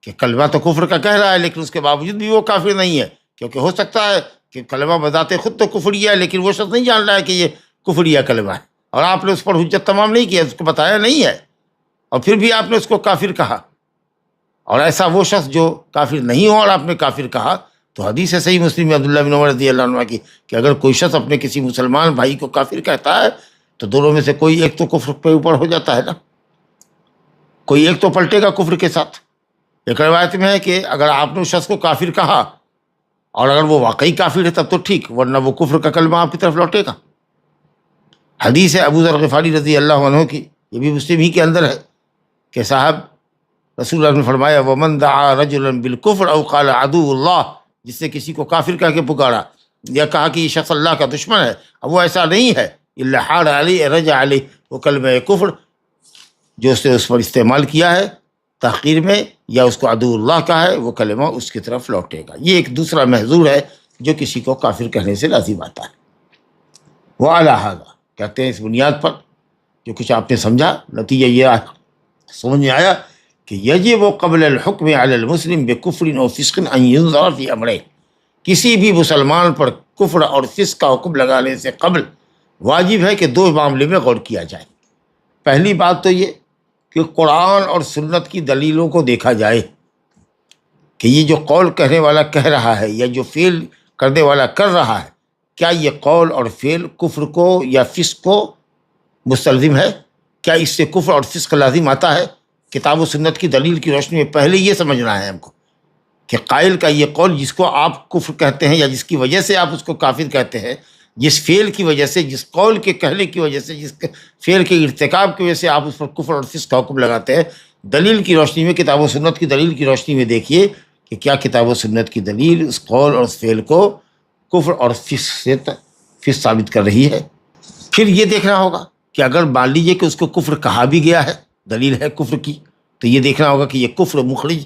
کہ کلمہ تو کفر کا کہہ رہا ہے لیکن اس کے باوجود بھی وہ کافر نہیں ہے، کیونکہ ہو سکتا ہے کہ کلمہ بذات خود تو کفریہ ہے لیکن وہ شخص نہیں جان رہا ہے کہ یہ کفریہ کلمہ ہے، اور آپ نے اس پر حجت تمام نہیں کیا، اس کو بتایا نہیں ہے، اور پھر بھی آپ نے اس کو کافر کہا. اور ایسا وہ شخص جو کافر نہیں ہو اور آپ نے کافر کہا، تو حدیث ہے صحیح مسلم میں عبداللہ بن عمر رضی اللہ عنہ کی کہ اگر کوئی شخص اپنے کسی مسلمان بھائی کو کافر کہتا ہے تو دونوں میں سے کوئی ایک تو کفر پہ اوپر ہو جاتا ہے نا، کوئی ایک تو پلٹے گا کفر کے ساتھ. ایک روایت میں ہے کہ اگر آپ نے اس شخص کو کافر کہا اور اگر وہ واقعی کافر ہے تب تو ٹھیک، ورنہ وہ کفر کا کلمہ آپ کی طرف لوٹے گا. حدیث ہے ابو ذر غفاری رضی اللہ عنہ کی، یہ بھی مسلم ہی کے اندر ہے کہ صاحب رسول اللہ نے فرمایا وَمَنْ دَعَا رَجُلًا بِالْكُفْرِ أَوْ قَالَ عَدُوُّ اللَّهِ، جس نے کسی کو کافر کہہ کے پکارا یا کہا کہ یہ شخص اللہ کا دشمن ہے، اب وہ ایسا نہیں ہے، إِلَّا حَارَ عَلَيْهِ رَجَعَ عَلَيْهِ، وہ کلمہ کفر جو اس نے اس پر استعمال کیا ہے تحقیر میں یا اس کو عدو اللہ کا ہے، وہ کلمہ اس کی طرف لوٹے گا. یہ ایک دوسرا محظور ہے جو کسی کو کافر کہنے سے لازم آتا ہے. وَعَلَىٰ هَذَا، کہتے ہیں اس بنیاد پر جو کچھ آپ نے سمجھا، نتیجہ یہ سمجھ میں آیا کہ یجب قبل الحکم علی المسلم بکفر او فسق ان ينظر فی امرین، کسی بھی مسلمان پر کفر اور فسق کا حکم لگانے سے قبل واجب ہے کہ دو معاملے میں غور کیا جائے. پہلی بات تو یہ کہ قرآن اور سنت کی دلیلوں کو دیکھا جائے کہ یہ جو قول کہنے والا کہہ رہا ہے یا جو فعل کرنے والا کر رہا ہے، کیا یہ قول اور فعل کفر کو یا فسق کو مستلزم ہے، کیا اس سے کفر اور فسق لازم آتا ہے. کتاب و سنت کی دلیل کی روشنی میں پہلے یہ سمجھنا ہے ہم کو کہ قائل کا یہ قول جس کو آپ کفر کہتے ہیں یا جس کی وجہ سے آپ اس کو کافر کہتے ہیں، جس فعل کی وجہ سے، جس قول کے کہنے کی وجہ سے، جس فعل کے ارتکاب کی وجہ سے آپ اس پر کفر اور فسق کا حکم لگاتے ہیں، دلیل کی روشنی میں، کتاب و سنت کی دلیل کی روشنی میں دیکھیے کہ کیا کتاب و سنت کی دلیل اس قول اور اس فعل کو کفر اور فسق ثابت کر رہی ہے. پھر یہ دیکھنا ہوگا کہ اگر مان لیجیے کہ اس کو کفر کہا بھی گیا ہے، دلیل ہے کفر کی، تو یہ دیکھنا ہوگا کہ یہ کفر مخرج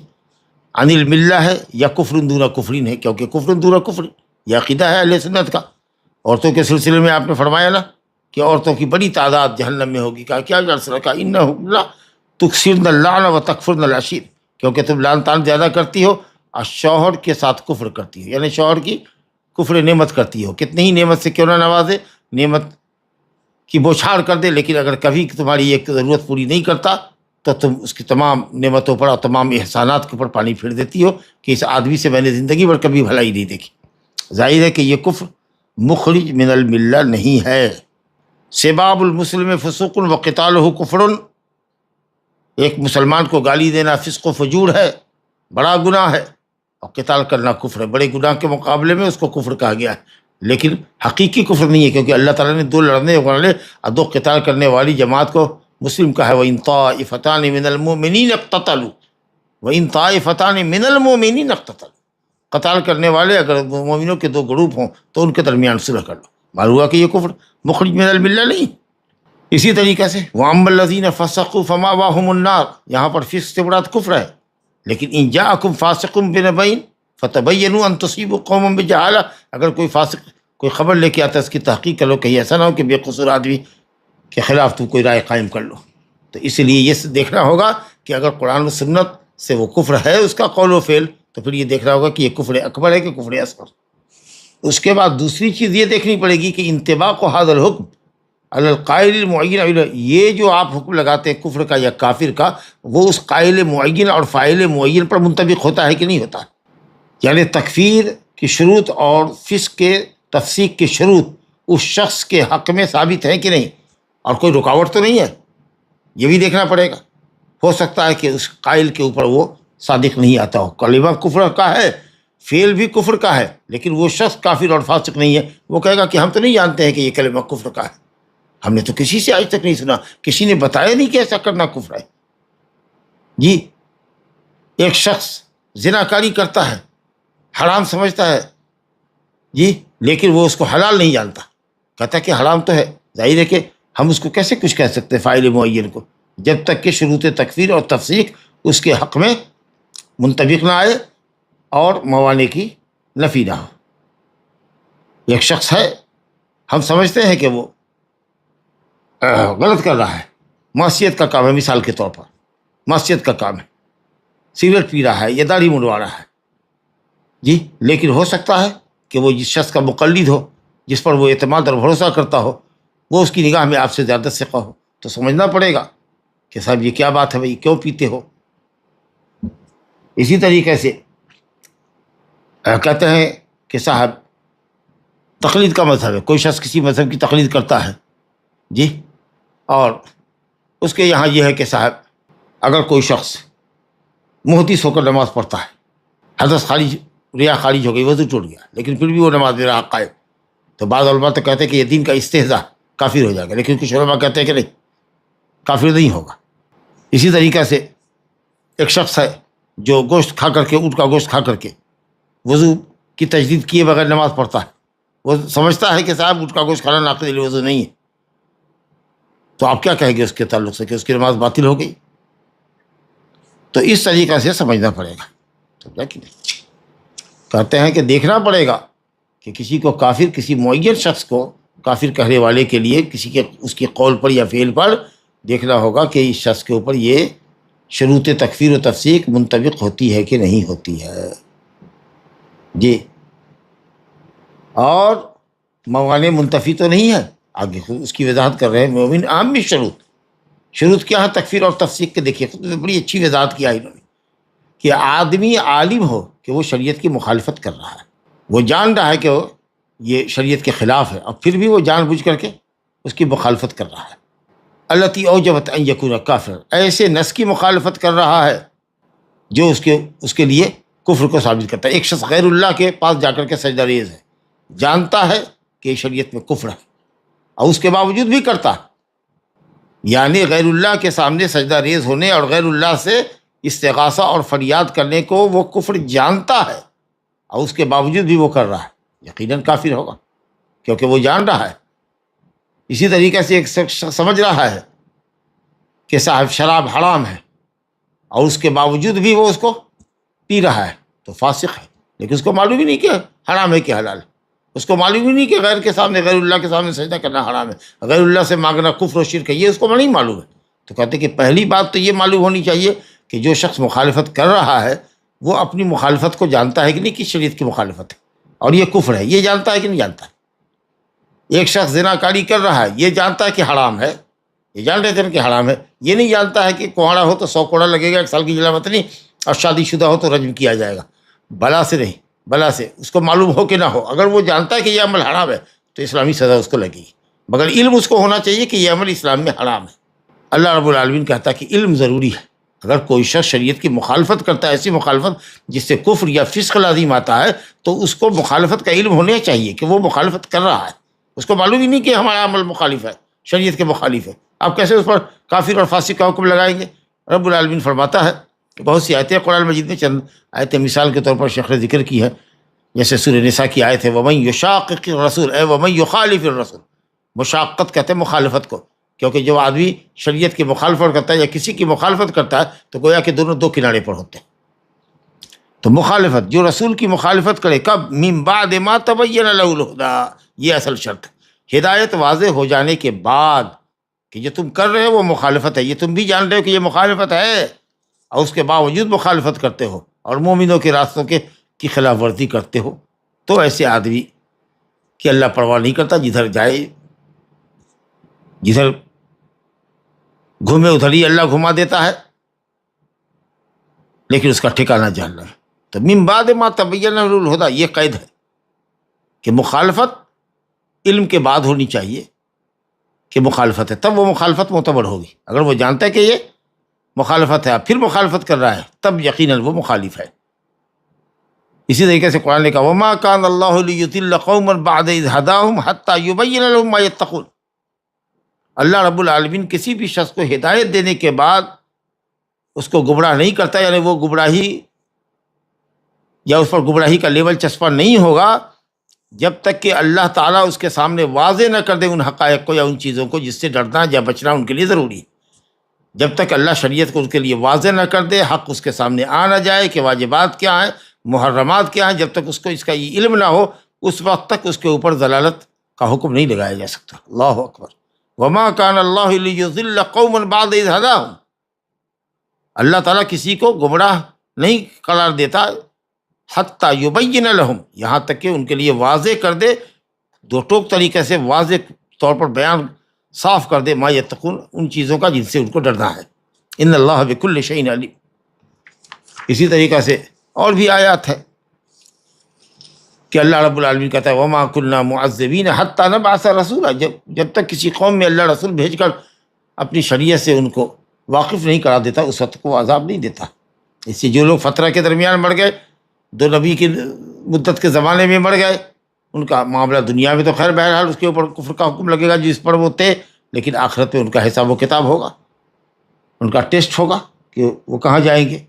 عن الملہ ہے یا کفر دون کفرین ہے، کیونکہ کفر دون کفر یہ عقیدہ ہے اہل سنت کا. عورتوں کے سلسلے میں آپ نے فرمایا نا کہ عورتوں کی بڑی تعداد جہنم میں ہوگی. کہا کیا رسول کا انہن لا تکثرن اللعن وتکفرن العشیر، کیونکہ تم لعن طعن زیادہ کرتی ہو اور شوہر کے ساتھ کفر کرتی ہو، یعنی شوہر کی کفر نعمت کرتی ہو، کتنی ہی نعمت سے کیوں نہ نوازے، نعمت کی بوچھار کر دے، لیکن اگر کبھی تمہاری ایک ضرورت پوری نہیں کرتا تو تم اس کی تمام نعمتوں پر اور تمام احسانات کے اوپر پانی پھیر دیتی ہو کہ اس آدمی سے میں نے زندگی بھر کبھی بھلائی نہیں دیکھی۔ ظاہر ہے کہ یہ کفر مخرج من الملہ نہیں ہے۔ سباب المسلم فسوق وقتالہ کفر، ایک مسلمان کو گالی دینا فسق و فجور ہے، بڑا گناہ ہے، اور قتال کرنا کفر ہے۔ بڑے گناہ کے مقابلے میں اس کو کفر کہا گیا ہے، لیکن حقیقی کفر نہیں ہے، کیونکہ اللہ تعالیٰ نے دو لڑنے والے اور دو قتال کرنے والی جماعت کو مسلم کہا ہے، وَإِن طَائِفَتَانِ مِنَ الْمُؤْمِنِينَ اقْتَتَلُوا وَإِن طَائِفَتَانِ مِنَ الْمُؤْمِنِينَ اقْتَتَلُوا، قتال کرنے والے اگر مومنوں کے دو گروپ ہوں تو ان کے درمیان صلح کر لو۔ معلوم ہوا کہ یہ کفر مخرج من الملہ نہیں۔ اسی طریقے سے وَأَمَّا الَّذِينَ فَسَقُوا فَمَأْوَاهُمُ النَّارُ، یہاں پر فسق سے مراد کفر ہے، لیکن إِن جَاءَكُمْ فَاسِقٌ بِنَبَإٍ فَتَبَيَّنُوا أَن تُصِيبُوا قَوْمًا بِجَهَالَةٍ، اگر کوئی فاسق کوئی خبر لے کے آتا ہے اس کی تحقیق کر لو، کہیں ایسا نہ ہو کہ بے قصور آدمی کے خلاف تم کوئی رائے قائم کر لو۔ تو اس لیے یہ دیکھنا ہوگا کہ اگر قرآن و سنت سے وہ کفر ہے اس کا قول و فعل، تو پھر یہ دیکھنا ہوگا کہ یہ کفر اکبر ہے کہ کفر اصغر۔ اس کے بعد دوسری چیز یہ دیکھنی پڑے گی کہ انطباق هذا الحکم علی القائل المعین، یہ جو آپ حکم لگاتے ہیں کفر کا یا کافر کا، وہ اس قائل معین اور فاعل معین پر منطبق ہوتا ہے کہ نہیں ہوتا، یعنی تکفیر کی شروط اور فسق کے تفسیق کی شروط اس شخص کے حق میں ثابت ہیں کہ نہیں، اور کوئی رکاوٹ تو نہیں ہے، یہ بھی دیکھنا پڑے گا۔ ہو سکتا ہے کہ اس قائل کے اوپر وہ صادق نہیں آتا ہو، کلمہ کفر کا ہے، فعل بھی کفر کا ہے، لیکن وہ شخص کافر اور فاسق نہیں ہے، وہ کہے گا کہ ہم تو نہیں جانتے ہیں کہ یہ کلمہ کفر کا ہے، ہم نے تو کسی سے آج تک نہیں سنا، کسی نے بتایا نہیں کہ ایسا کرنا کفر ہے۔ جی ایک شخص زناکاری کرتا ہے، حرام سمجھتا ہے، جی لیکن وہ اس کو حلال نہیں جانتا، کہتا ہے کہ حرام تو ہے، ظاہر ہے کہ ہم اس کو کیسے کچھ کہہ سکتے فاعل معین کو، جب تک کہ شروط تکفیر اور تفسیق اس کے حق میں منطبق نہ آئے اور موانع کی نفی نہ ہو۔ ایک شخص ہے، ہم سمجھتے ہیں کہ وہ غلط کر رہا ہے، معصیت کا کام ہے، مثال کے طور پر معصیت کا کام ہے، سگریٹ پی رہا ہے یا داڑھی منڈوا رہا ہے، جی لیکن ہو سکتا ہے کہ وہ جس شخص کا مقلد ہو، جس پر وہ اعتماد اور بھروسہ کرتا ہو، وہ اس کی نگاہ میں آپ سے زیادہ ثقہ ہو، تو سمجھنا پڑے گا کہ صاحب یہ کیا بات ہے بھائی، کیوں پیتے ہو۔ اسی طریقے سے کہتے ہیں کہ صاحب تقلید کا مذہب ہے، کوئی شخص کسی مذہب کی تقلید کرتا ہے، جی اور اس کے یہاں یہ ہے کہ صاحب اگر کوئی شخص محدث ہو کر نماز پڑھتا ہے، حدث خارج ریا خارج ہو گئی، وضو ٹوٹ گیا، لیکن پھر بھی وہ نماز میں رہا قائم، تو بعض علماء تو کہتے ہیں کہ یہ دین کا استہزاء، کافر ہو جائے گا، لیکن کچھ علماء کہتے ہیں کہ نہیں، کافر نہیں ہوگا۔ اسی طریقے سے ایک شخص ہے جو گوشت کھا کر کے، اونٹ کا گوشت کھا کر کے وضو کی تجدید کیے بغیر نماز پڑھتا ہے، وہ سمجھتا ہے کہ صاحب اونٹ کا گوشت کھانا ناقض الوضو نہیں ہے، تو آپ کیا کہیں گے اس کے تعلق سے کہ اس کی نماز باطل ہو گئی؟ تو اس طریقے سے سمجھنا پڑے گا۔ سمجھا کہ نہیں؟ کہتے ہیں کہ دیکھنا پڑے گا کہ کسی کو کافر، کسی معین شخص کو کافر کہنے والے کے لیے کسی کے اس کے قول پر یا فعل پر دیکھنا ہوگا کہ اس شخص کے اوپر یہ شروط تکفیر و تفسیق منطبق ہوتی ہے کہ نہیں ہوتی ہے، جی اور موانع منتفی تو نہیں ہے، آگے اس کی وضاحت کر رہے ہیں۔ مومن عام بھی شروط کیا ہے تکفیر اور تفسیق کے؟ دیکھیے بڑی اچھی وضاحت کیا انہوں نے کہ آدمی عالم ہو کہ وہ شریعت کی مخالفت کر رہا ہے، وہ جان رہا ہے کہ وہ یہ شریعت کے خلاف ہے، اور پھر بھی وہ جان بوجھ کر کے اس کی مخالفت کر رہا ہے۔ التی اوجبت ان یکون کافر، ایسے نس کی مخالفت کر رہا ہے جو اس کے لیے کفر کو ثابت کرتا ہے۔ ایک شخص غیر اللہ کے پاس جا کر کے سجدہ ریز ہے، جانتا ہے کہ یہ شریعت میں کفر ہے اور اس کے باوجود بھی کرتا ہے، یعنی غیر اللہ کے سامنے سجدہ ریز ہونے اور غیر اللہ سے استغاثہ اور فریاد کرنے کو وہ کفر جانتا ہے اور اس کے باوجود بھی وہ کر رہا ہے، یقیناً کافر ہوگا کیونکہ وہ جان رہا ہے۔ اسی طریقے سے ایک شخص سمجھ رہا ہے کہ صاحب شراب حرام ہے اور اس کے باوجود بھی وہ اس کو پی رہا ہے، تو فاسق ہے، لیکن اس کو معلوم ہی نہیں کہ حرام ہے کہ حلال ہے، اس کو معلوم ہی نہیں کہ غیر کے سامنے، غیر اللہ کے سامنے سجدہ کرنا حرام ہے، غیر اللہ سے مانگنا کفر و شرک ہے، یہ اس کو نہیں معلوم ہے۔ تو کہتے ہیں کہ پہلی بات تو یہ معلوم ہونی چاہیے کہ جو شخص مخالفت کر رہا ہے وہ اپنی مخالفت کو جانتا ہے کہ نہیں، کس شریعت کی مخالفت ہے، اور یہ کفر ہے، یہ جانتا ہے کہ نہیں جانتا ہے؟ ایک شخص زنا کاری کر رہا ہے، یہ جانتا ہے کہ حرام ہے، یہ جان رہے تھے کہ حرام ہے، یہ نہیں جانتا ہے کہ کوڑا ہو تو 100 کوڑا لگے گا، 1 سال کی جلا وطنی، اور شادی شدہ ہو تو رجم کیا جائے گا. بلا سے نہیں، بلا سے اس کو معلوم ہو کہ نہ ہو، اگر وہ جانتا ہے کہ یہ عمل حرام ہے تو اسلامی سزا اس کو لگے گی، مگر علم اس کو ہونا چاہیے کہ یہ عمل اسلام میں حرام ہے. اللہ رب العالمین کہتا ہے کہ علم ضروری ہے. اگر کوئی شخص شریعت کی مخالفت کرتا ہے، ایسی مخالفت جس سے کفر یا فسق لازم آتا ہے، تو اس کو مخالفت کا علم ہونا چاہیے کہ وہ مخالفت کر رہا ہے. اس کو معلوم ہی نہیں کہ ہمارا عمل مخالف ہے، شریعت کے مخالف ہے، آپ کیسے اس پر کافر اور فاسق کا حکم لگائیں گے؟ رب العالمین فرماتا ہے کہ بہت سی آیتیں قرآن مجید میں، چند آیتیں مثال کے طور پر شیخ نے ذکر کی ہے، جیسے سورہ نساء کی آیت ہے وَمَن يُشَاقِقِ الرَّسُولَ اے وَمَن يُخَالِفِ الرَّسُولَ. مشاقت کہتے ہیں مخالفت کو، کیونکہ جو آدمی شریعت کی مخالفت کرتا ہے یا کسی کی مخالفت کرتا ہے تو گویا کہ دونوں دو کنارے پر ہوتے ہیں. تو مخالفت، جو رسول کی مخالفت کرے، کب؟ من بعد ما تبین له الہدی، یہ اصل شرط ہے. ہدایت واضح ہو جانے کے بعد کہ جو تم کر رہے ہو وہ مخالفت ہے، یہ تم بھی جان رہے ہو کہ یہ مخالفت ہے، اور اس کے باوجود مخالفت کرتے ہو اور مومنوں کے راستوں کی خلاف ورزی کرتے ہو، تو ایسے آدمی کی اللہ پرواہ نہیں کرتا، جدھر جائے، جدھر گھومے ادھر ہی اللہ گھما دیتا ہے، لیکن اس کا ٹھکانہ جاننا ہے. تو من بعد ما تبین له الہدی، یہ قید ہے کہ مخالفت علم کے بعد ہونی چاہیے کہ مخالفت ہے، تب وہ مخالفت معتبر ہوگی. اگر وہ جانتا ہے کہ یہ مخالفت ہے پھر مخالفت کر رہا ہے، تب یقیناً وہ مخالف ہے. اسی طریقے سے قرآن نے کہا وَمَا كَانَ اللَّهُ لِيُضِلَّ قَوْمًا بَعْدَ إِذْ هَدَاهُمْ حَتَّى يُبَيِّنَ لَهُم مَّا يَتَّقُونَ. اللہ رب العالمین کسی بھی شخص کو ہدایت دینے کے بعد اس کو گمراہ نہیں کرتا، یعنی وہ گمراہی یا اس پر گمراہی کا لیول چسپاں نہیں ہوگا جب تک کہ اللہ تعالیٰ اس کے سامنے واضح نہ کر دے ان حقائق کو یا ان چیزوں کو جس سے ڈرنا یا بچنا ان کے لیے ضروری ہے. جب تک اللہ شریعت کو ان کے لیے واضح نہ کر دے، حق اس کے سامنے آ نہ جائے کہ واجبات کیا ہیں، محرمات کیا ہیں، جب تک اس کو اس کا یہ علم نہ ہو، اس وقت تک اس کے اوپر ضلالت کا حکم نہیں لگایا جا سکتا. اللہ اکبر. وما كان الله ليضل قوما بعد إذ هداهم. اللہ تعالیٰ کسی کو گمراہ نہیں قرار دیتا حتی یبین لہم، یہاں تک کہ ان کے لیے واضح کر دے، دو ٹوک طریقے سے واضح طور پر بیان صاف کر دے، ما یتقون، ان چیزوں کا جن سے ان کو ڈرنا ہے. ان اللہ بکل شیء علیم. اسی طریقے سے اور بھی آیات ہے کہ اللہ رب العالمین کہتا ہے وما كنا معذبین حتی نبعث رسولا، جب تک کسی قوم میں اللہ رسول بھیج کر اپنی شریعت سے ان کو واقف نہیں کرا دیتا، اس وقت کو عذاب نہیں دیتا. اس سے جو لوگ فترہ کے درمیان مر گئے، 2 نبی کی مدت کے زمانے میں مر گئے، ان کا معاملہ دنیا میں تو خیر بہرحال اس کے اوپر کفر کا حکم لگے گا جس پر وہ تھے، لیکن آخرت میں ان کا حساب و کتاب ہوگا، ان کا ٹیسٹ ہوگا کہ وہ کہاں جائیں گے.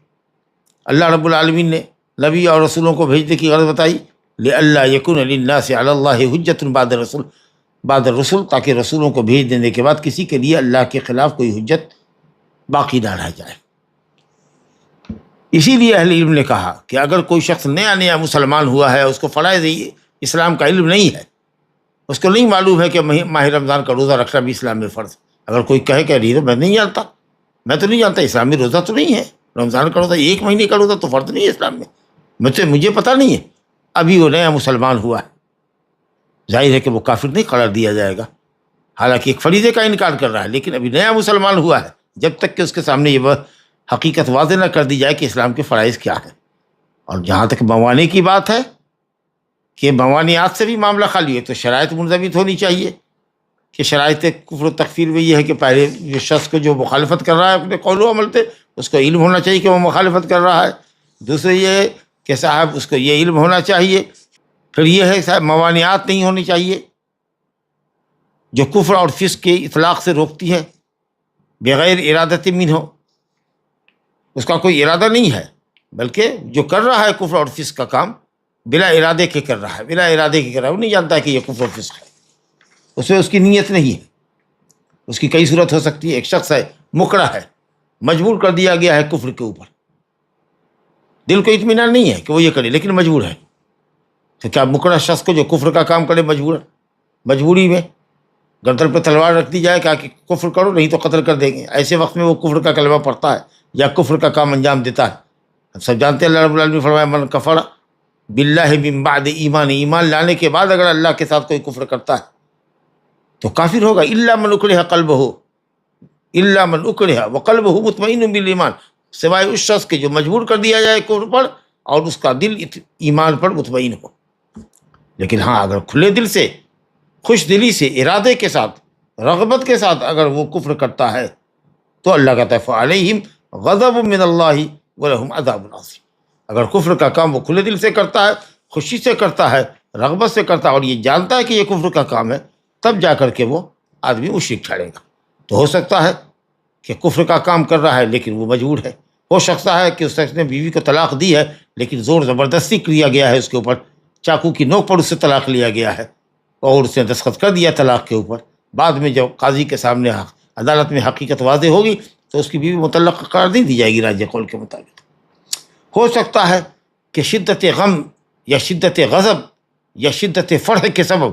اللہ رب العالمین نے نبی اور رسولوں کو بھیجنے کی غرض بتائی لِأَلَّا يَكُونَ لِلنَّاسِ عَلَى اللَّهِ حُجَّةٌ بعد الرسل، تاکہ رسولوں کو بھیج دینے کے بعد کسی کے لیے اللہ کے خلاف کوئی حجت باقی نہ رہ جائے. اسی لیے اہل علم نے کہا کہ اگر کوئی شخص نیا مسلمان ہوا ہے، اس کو فرائض اسلام کا علم نہیں ہے، اس کو نہیں معلوم ہے کہ ماہ رمضان کا روزہ رکھنا بھی اسلام میں فرض. اگر کوئی کہے کہ نہیں تو میں نہیں جانتا، میں تو نہیں جانتا اسلام میں روزہ تو نہیں ہے، رمضان کا روزہ 1 مہینے کا روزہ تو فرض نہیں ہے اسلام میں، مجھے پتہ نہیں ہے، ابھی وہ نیا مسلمان ہوا ہے، ظاہر ہے کہ وہ کافر نہیں قرار دیا جائے گا، حالانکہ ایک فریضے کا انکار کر رہا ہے، لیکن ابھی نیا مسلمان ہوا ہے. جب تک کہ اس کے سامنے یہ حقیقت واضح نہ کر دی جائے کہ اسلام کے فرائض کیا ہے. اور جہاں تک موانع کی بات ہے کہ موانعات سے بھی معاملہ خالی ہے، تو شرائط منضبط ہونی چاہیے کہ شرائط کفر و تکفیر میں یہ ہے کہ پہلے جو شخص کو جو مخالفت کر رہا ہے اپنے قول و عمل سے، اس کو علم ہونا چاہیے کہ وہ مخالفت کر رہا ہے. دوسرے یہ ہے کہ صاحب اس کو یہ علم ہونا چاہیے. پھر یہ ہے صاحب موانعات نہیں ہونی چاہیے جو کفر اور فسق کے اطلاق سے روکتی ہے، بغیر ارادت من ہو، اس کا کوئی ارادہ نہیں ہے، بلکہ جو کر رہا ہے کفر اور فسق کا کام بلا ارادے کے کر رہا ہے، بلا ارادے کے کر رہا ہے، وہ نہیں جانتا کہ یہ کفر اور فسق ہے، اس میں اس کی نیت نہیں ہے. اس کی کئی صورت ہو سکتی ہے. ایک شخص ہے مکرہ ہے، مجبور کر دیا گیا ہے کفر کے اوپر، دل کو اطمینان نہیں ہے کہ وہ یہ کرے لیکن مجبور ہے. تو کیا مکرہ شخص کو جو کفر کا کام کرے مجبوری میں گردن پہ تلوار رکھ دی جائے کہ کفر کرو نہیں تو قتل کر دیں گے، ایسے وقت میں وہ کفر کا کلمہ پڑھتا ہے یا کفر کا کام انجام دیتا ہے؟ ہم سب جانتے ہیں اللہ رب العالمین نے فرمایا من کفر باللہ من بعد ایمان، ایمان لانے کے بعد اگر اللہ کے ساتھ کوئی کفر کرتا ہے تو کافر ہوگا. الا من اکرہ قلبہ، الا من اکرہ وقلبہ مطمئن بالایمان، سوائے اس شخص کے جو مجبور کر دیا جائے کفر پر اور اس کا دل ایمان پر مطمئن ہو. لیکن ہاں اگر کھلے دل سے، خوش دلی سے، ارادے کے ساتھ، رغبت کے ساتھ اگر وہ کفر کرتا ہے تو اللہ کہتا ہے فعلیہم غضب من اللہ ولہم عذاب عظیم. اگر کفر کا کام وہ کھلے دل سے کرتا ہے، خوشی سے کرتا ہے، رغبت سے کرتا ہے اور یہ جانتا ہے کہ یہ کفر کا کام ہے، تب جا کر کے وہ آدمی مشرک ٹھہرے گا. تو ہو سکتا ہے کہ کفر کا کام کر رہا ہے لیکن وہ مجبور ہے. ہو سکتا ہے کہ اس شخص نے بیوی کو طلاق دی ہے لیکن زور زبردستی کیا گیا ہے اس کے اوپر، چاقو کی نوک پر اس سے طلاق لیا گیا ہے اور اس نے دستخط کر دیا طلاق کے اوپر. بعد میں جب قاضی کے سامنے عدالت میں حقیقت واضح ہوگی تو اس کی بیوی مطلق قرار نہیں دی جائے گی راجح قول کے مطابق. ہو سکتا ہے کہ شدت غم یا شدت غضب یا شدت فرح کے سبب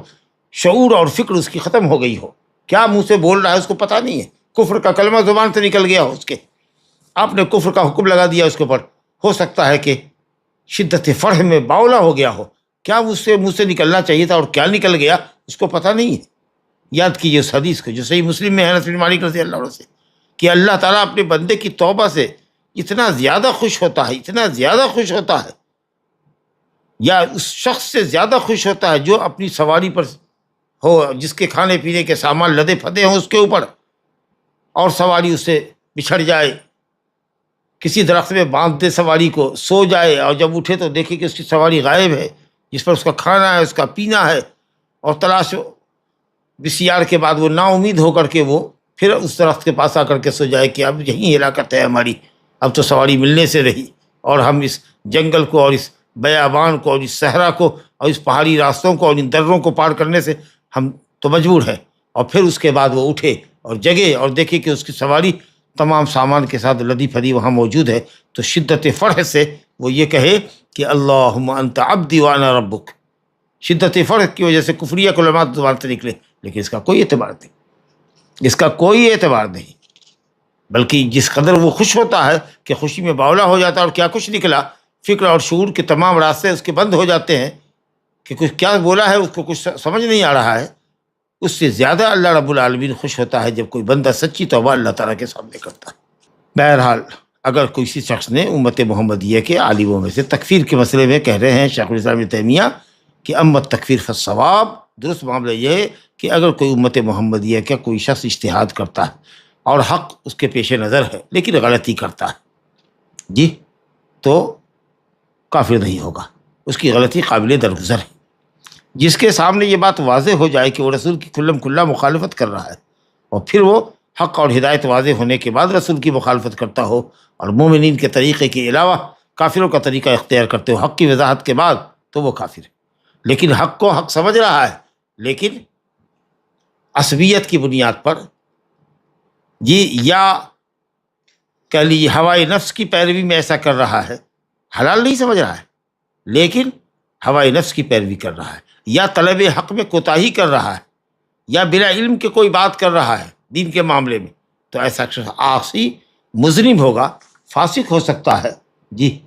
شعور اور فکر اس کی ختم ہو گئی ہو، کیا منہ سے بول رہا ہے اس کو پتہ نہیں ہے، کفر کا کلمہ زبان سے نکل گیا ہو اس کے، آپ نے کفر کا حکم لگا دیا اس کے اوپر. ہو سکتا ہے کہ شدت فرح میں باولا ہو گیا ہو، کیا اس سے منہ سے نکلنا چاہیے تھا اور کیا نکل گیا اس کو پتہ نہیں ہے. یاد کیجیے اس حدیث کو جو صحیح مسلم میں ہے انس بن مالک رضی اللہ عنہ سے، کہ اللہ تعالیٰ اپنے بندے کی توبہ سے اتنا زیادہ خوش ہوتا ہے، اتنا زیادہ خوش ہوتا ہے، یا اس شخص سے زیادہ خوش ہوتا ہے جو اپنی سواری پر ہو، جس کے کھانے پینے کے سامان لدے پھدے ہوں اس کے اوپر، اور سواری اس سے بچھڑ جائے، کسی درخت میں باندھ دے سواری کو، سو جائے اور جب اٹھے تو دیکھے کہ اس کی سواری غائب ہے، جس پر اس کا کھانا ہے، اس کا پینا ہے، اور تلاش بسیار کے بعد وہ نا امید ہو کر کے وہ پھر اس درخت کے پاس آ کر کے سو جائے کہ اب یہی ہلاکت ہے ہماری، اب تو سواری ملنے سے رہی، اور ہم اس جنگل کو اور اس بیابان کو اور اس صحرا کو اور اس پہاڑی راستوں کو اور ان دروں کو پار کرنے سے ہم تو مجبور ہیں. اور پھر اس کے بعد وہ اٹھے اور جگے اور دیکھے کہ اس کی سواری تمام سامان کے ساتھ لدی پھدی وہاں موجود ہے، تو شدت فرح سے وہ یہ کہے کہ اللہم انت عبدی وانا ربک. شدت فرح کی وجہ سے کفریہ کلمات زبان سے نکلے، لیکن اس کا کوئی اعتبار نہیں، اس کا کوئی اعتبار نہیں. بلکہ جس قدر وہ خوش ہوتا ہے کہ خوشی میں باولا ہو جاتا ہے، اور کیا کچھ نکلا، فکر اور شعور کے تمام راستے اس کے بند ہو جاتے ہیں کہ کچھ کیا بولا ہے اس کو کچھ سمجھ نہیں آ رہا ہے. اس سے زیادہ اللہ رب العالمین خوش ہوتا ہے جب کوئی بندہ سچی توبہ اللہ تعالیٰ کے سامنے کرتا ہے. بہرحال اگر کسی شخص نے امت محمدیہ کے عالموں میں سے تکفیر کے مسئلے میں کہہ رہے ہیں شیخ الاسلام ابن تیمیہ کہ امت تکفیر فالصواب، درست معاملہ یہ ہے کہ اگر کوئی امت محمدیہ کا کوئی شخص اجتہاد کرتا ہے اور حق اس کے پیش نظر ہے لیکن غلطی کرتا ہے جی، تو کافر نہیں ہوگا، اس کی غلطی قابل درگزر ہے. جس کے سامنے یہ بات واضح ہو جائے کہ وہ رسول کی کھلم کھلا مخالفت کر رہا ہے اور پھر وہ حق اور ہدایت واضح ہونے کے بعد رسول کی مخالفت کرتا ہو اور مومنین کے طریقے کے علاوہ کافروں کا طریقہ اختیار کرتے ہو حق کی وضاحت کے بعد، تو وہ کافر ہے. لیکن حق کو حق سمجھ رہا ہے لیکن عصبیت کی بنیاد پر جی، یا کہہ لیجیے ہوائے نفس کی پیروی میں ایسا کر رہا ہے، حلال نہیں سمجھ رہا ہے لیکن ہوائے نفس کی پیروی کر رہا ہے، یا طلب حق میں کوتاہی کر رہا ہے، یا بلا علم کے کوئی بات کر رہا ہے دین کے معاملے میں، تو ایسا شخص عاصی مذنب ہوگا، فاسق ہو سکتا ہے جی.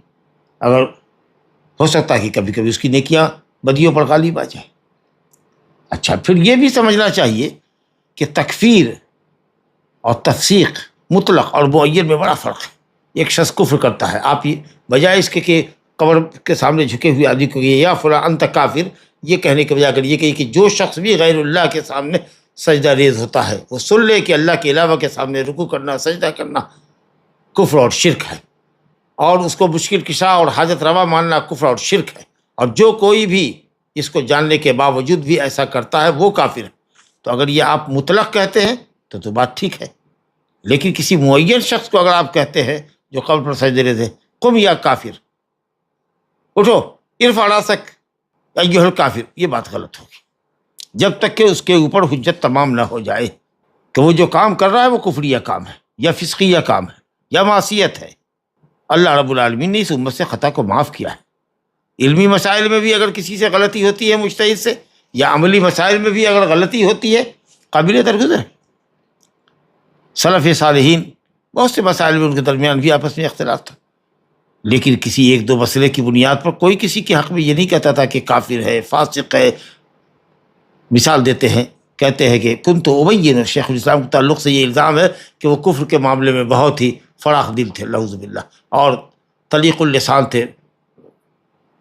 اگر ہو سکتا ہے کہ کبھی کبھی اس کی نیکیاں بدیوں پر غالب آ جائیں. اچھا، پھر یہ بھی سمجھنا چاہیے کہ تکفیر اور تفسیق مطلق اور معین میں بڑا فرق ہے. ایک شخص کفر کرتا ہے، آپ یہ بجائے اس کے کہ قبر کے سامنے جھکے ہوئے آدمی کو یا فلاں انت کافر یہ کہنے کے بجائے اگر یہ کہے کہ جو شخص بھی غیر اللہ کے سامنے سجدہ ریز ہوتا ہے وہ سن لے کہ اللہ کے علاوہ کے سامنے رکوع کرنا، سجدہ کرنا کفر اور شرک ہے، اور اس کو مشکل کشا اور حاجت روا ماننا کفر اور شرک ہے، اور جو کوئی بھی اس کو جاننے کے باوجود بھی ایسا کرتا ہے وہ کافر ہے. تو اگر یہ آپ مطلق کہتے ہیں تو بات ٹھیک ہے، لیکن کسی معین شخص کو اگر آپ کہتے ہیں جو قبر پر سجدے ریز ہے، قم یا کافر، اٹھو، ارفع راسک ایھا الکافر، یہ بات غلط ہوگی جب تک کہ اس کے اوپر حجت تمام نہ ہو جائے کہ وہ جو کام کر رہا ہے وہ کفریہ کام ہے یا فسقیہ کام ہے یا معصیت ہے. اللہ رب العالمین نے اس امت سے خطا کو معاف کیا ہے. علمی مسائل میں بھی اگر کسی سے غلطی ہوتی ہے مجتہد سے، یا عملی مسائل میں بھی اگر غلطی ہوتی ہے، قابل درگزر ہے. سلف صالحین بہت سے مسائل میں ان کے درمیان بھی آپس میں اختلاف تھا، لیکن کسی ایک دو مسئلے کی بنیاد پر کوئی کسی کے حق میں یہ نہیں کہتا تھا کہ کافر ہے، فاسق ہے۔ مثال دیتے ہیں، کہتے ہیں کہ کنت ابین، شیخ الاسلام کے تعلق سے یہ الزام ہے کہ وہ کفر کے معاملے میں بہت ہی فراخ دل تھے، نعوذ باللہ، اور طلیق اللسان تھے،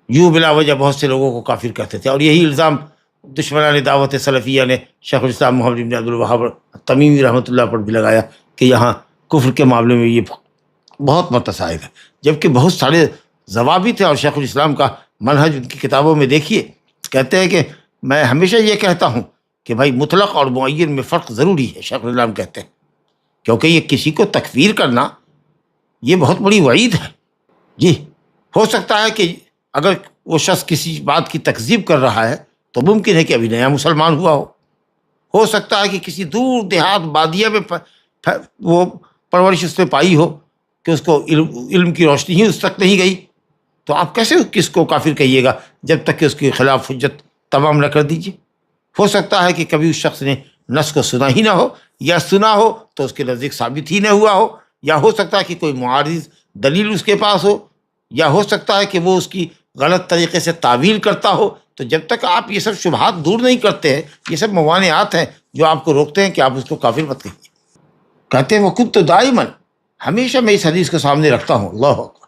یوں بلا وجہ بہت سے لوگوں کو کافر کہتے تھے۔ اور یہی الزام دشمنان دعوت سلفیہ نے شیخ الاسلام محمد بن عبد الوہاب تمیمی رحمۃ اللہ پر بھی لگایا کہ یہاں کفر کے معاملے میں یہ بہت متساہل ہے، جبکہ بہت سارے ضوابط ہیں۔ اور شیخ الاسلام کا منہج ان کی کتابوں میں دیکھیے، کہتے ہیں کہ میں ہمیشہ یہ کہتا ہوں کہ بھائی مطلق اور معین میں فرق ضروری ہے، شیخ الاسلام کہتے ہیں، کیونکہ یہ کسی کو تکفیر کرنا یہ بہت بڑی وعید ہے۔ جی، ہو سکتا ہے کہ اگر وہ شخص کسی بات کی تکذیب کر رہا ہے تو ممکن ہے کہ ابھی نیا مسلمان ہوا ہو سکتا ہے کہ کسی دور دیہات بادیہ میں وہ پرورش اس نے پائی ہو کہ اس کو علم کی روشنی ہی اس تک نہیں گئی، تو آپ کیسے کس کو کافر کہیے گا جب تک کہ اس کے خلاف حجت تمام نہ کر دیجیے۔ ہو سکتا ہے کہ کبھی اس شخص نے نص کو سنا ہی نہ ہو، یا سنا ہو تو اس کے نزدیک ثابت ہی نہ ہوا ہو، یا ہو سکتا ہے کہ کوئی معارض دلیل اس کے پاس ہو، یا ہو سکتا ہے کہ وہ اس کی غلط طریقے سے تعویل کرتا ہو۔ تو جب تک آپ یہ سب شبہات دور نہیں کرتے ہیں، یہ سب موانعات ہیں جو آپ کو روکتے ہیں کہ آپ اس کو کافر مت کہیے۔ کہتے ہیں وہ خود تو دائماً، ہمیشہ میں اس حدیث کو سامنے رکھتا ہوں، اللہ اکبر،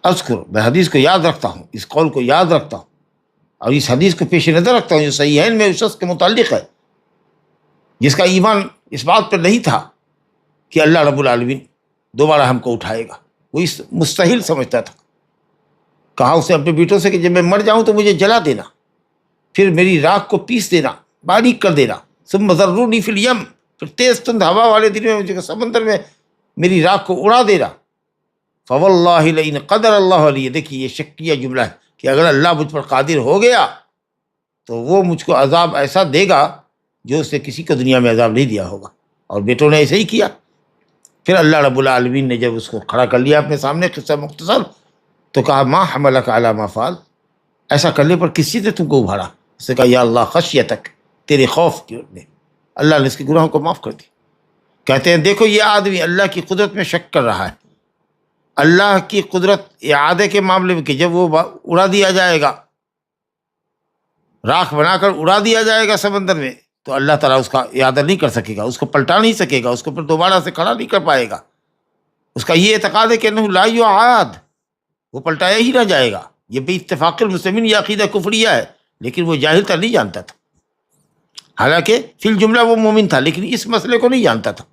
اذکر، میں حدیث کو یاد رکھتا ہوں، اس قول کو یاد رکھتا ہوں، اور اس حدیث کو پیش نظر رکھتا ہوں جو صحیحین میں اس شخص کے متعلق ہے جس کا ایمان اس بات پر نہیں تھا کہ اللہ رب العالمین دوبارہ ہم کو اٹھائے گا۔ وہ اس مستحیل سمجھتا تھا۔ کہا اس نے اپنے بیٹوں سے کہ جب میں مر جاؤں تو مجھے جلا دینا، پھر میری راکھ کو پیس دینا، باریک کر دینا، ثم ذرونی فی الیم، پھر تیز تند ہوا والے دن میں مجھے سمندر میں میری راکھ کو اڑا دینا۔ فواللہ لئن قدر اللہ علیہ، دیکھیے یہ شکیہ جملہ ہے کہ اگر اللہ مجھ پر قادر ہو گیا تو وہ مجھ کو عذاب ایسا دے گا جو اس نے کسی کو دنیا میں عذاب نہیں دیا ہوگا۔ اور بیٹوں نے ایسے ہی کیا۔ پھر اللہ رب العالمین نے جب اس کو کھڑا کر لیا اپنے سامنے، قصہ مختصر، تو کہا ما حملک علی ما فعل، ایسا کرنے پر کس چیز نے تم کو ابھارا؟ اس نے کہا یا اللہ خشیتک، تیرے خوف کی وجہ سے۔ اللہ نے اس کے گناہوں کو معاف کر دی۔ کہتے ہیں دیکھو یہ آدمی اللہ کی قدرت میں شک کر رہا ہے، اللہ کی قدرت اعادے کے معاملے میں کہ جب وہ اڑا دیا جائے گا، راکھ بنا کر اڑا دیا جائے گا سمندر میں، تو اللہ تعالیٰ اس کا اعادہ نہیں کر سکے گا، اس کو پلٹا نہیں سکے گا، اس کو پھر دوبارہ سے کھڑا نہیں کر پائے گا۔ اس کا یہ اعتقاد ہے کہ انہ لا یعاد، وہ پلٹایا ہی نہ جائے گا۔ یہ بھی اتفاق المسلمین یہ عقیدہ کفریہ ہے، لیکن وہ جاہل تھا، نہیں جانتا تھا۔ حالانکہ فی الجملہ وہ مومن تھا، لیکن اس مسئلے کو نہیں جانتا تھا۔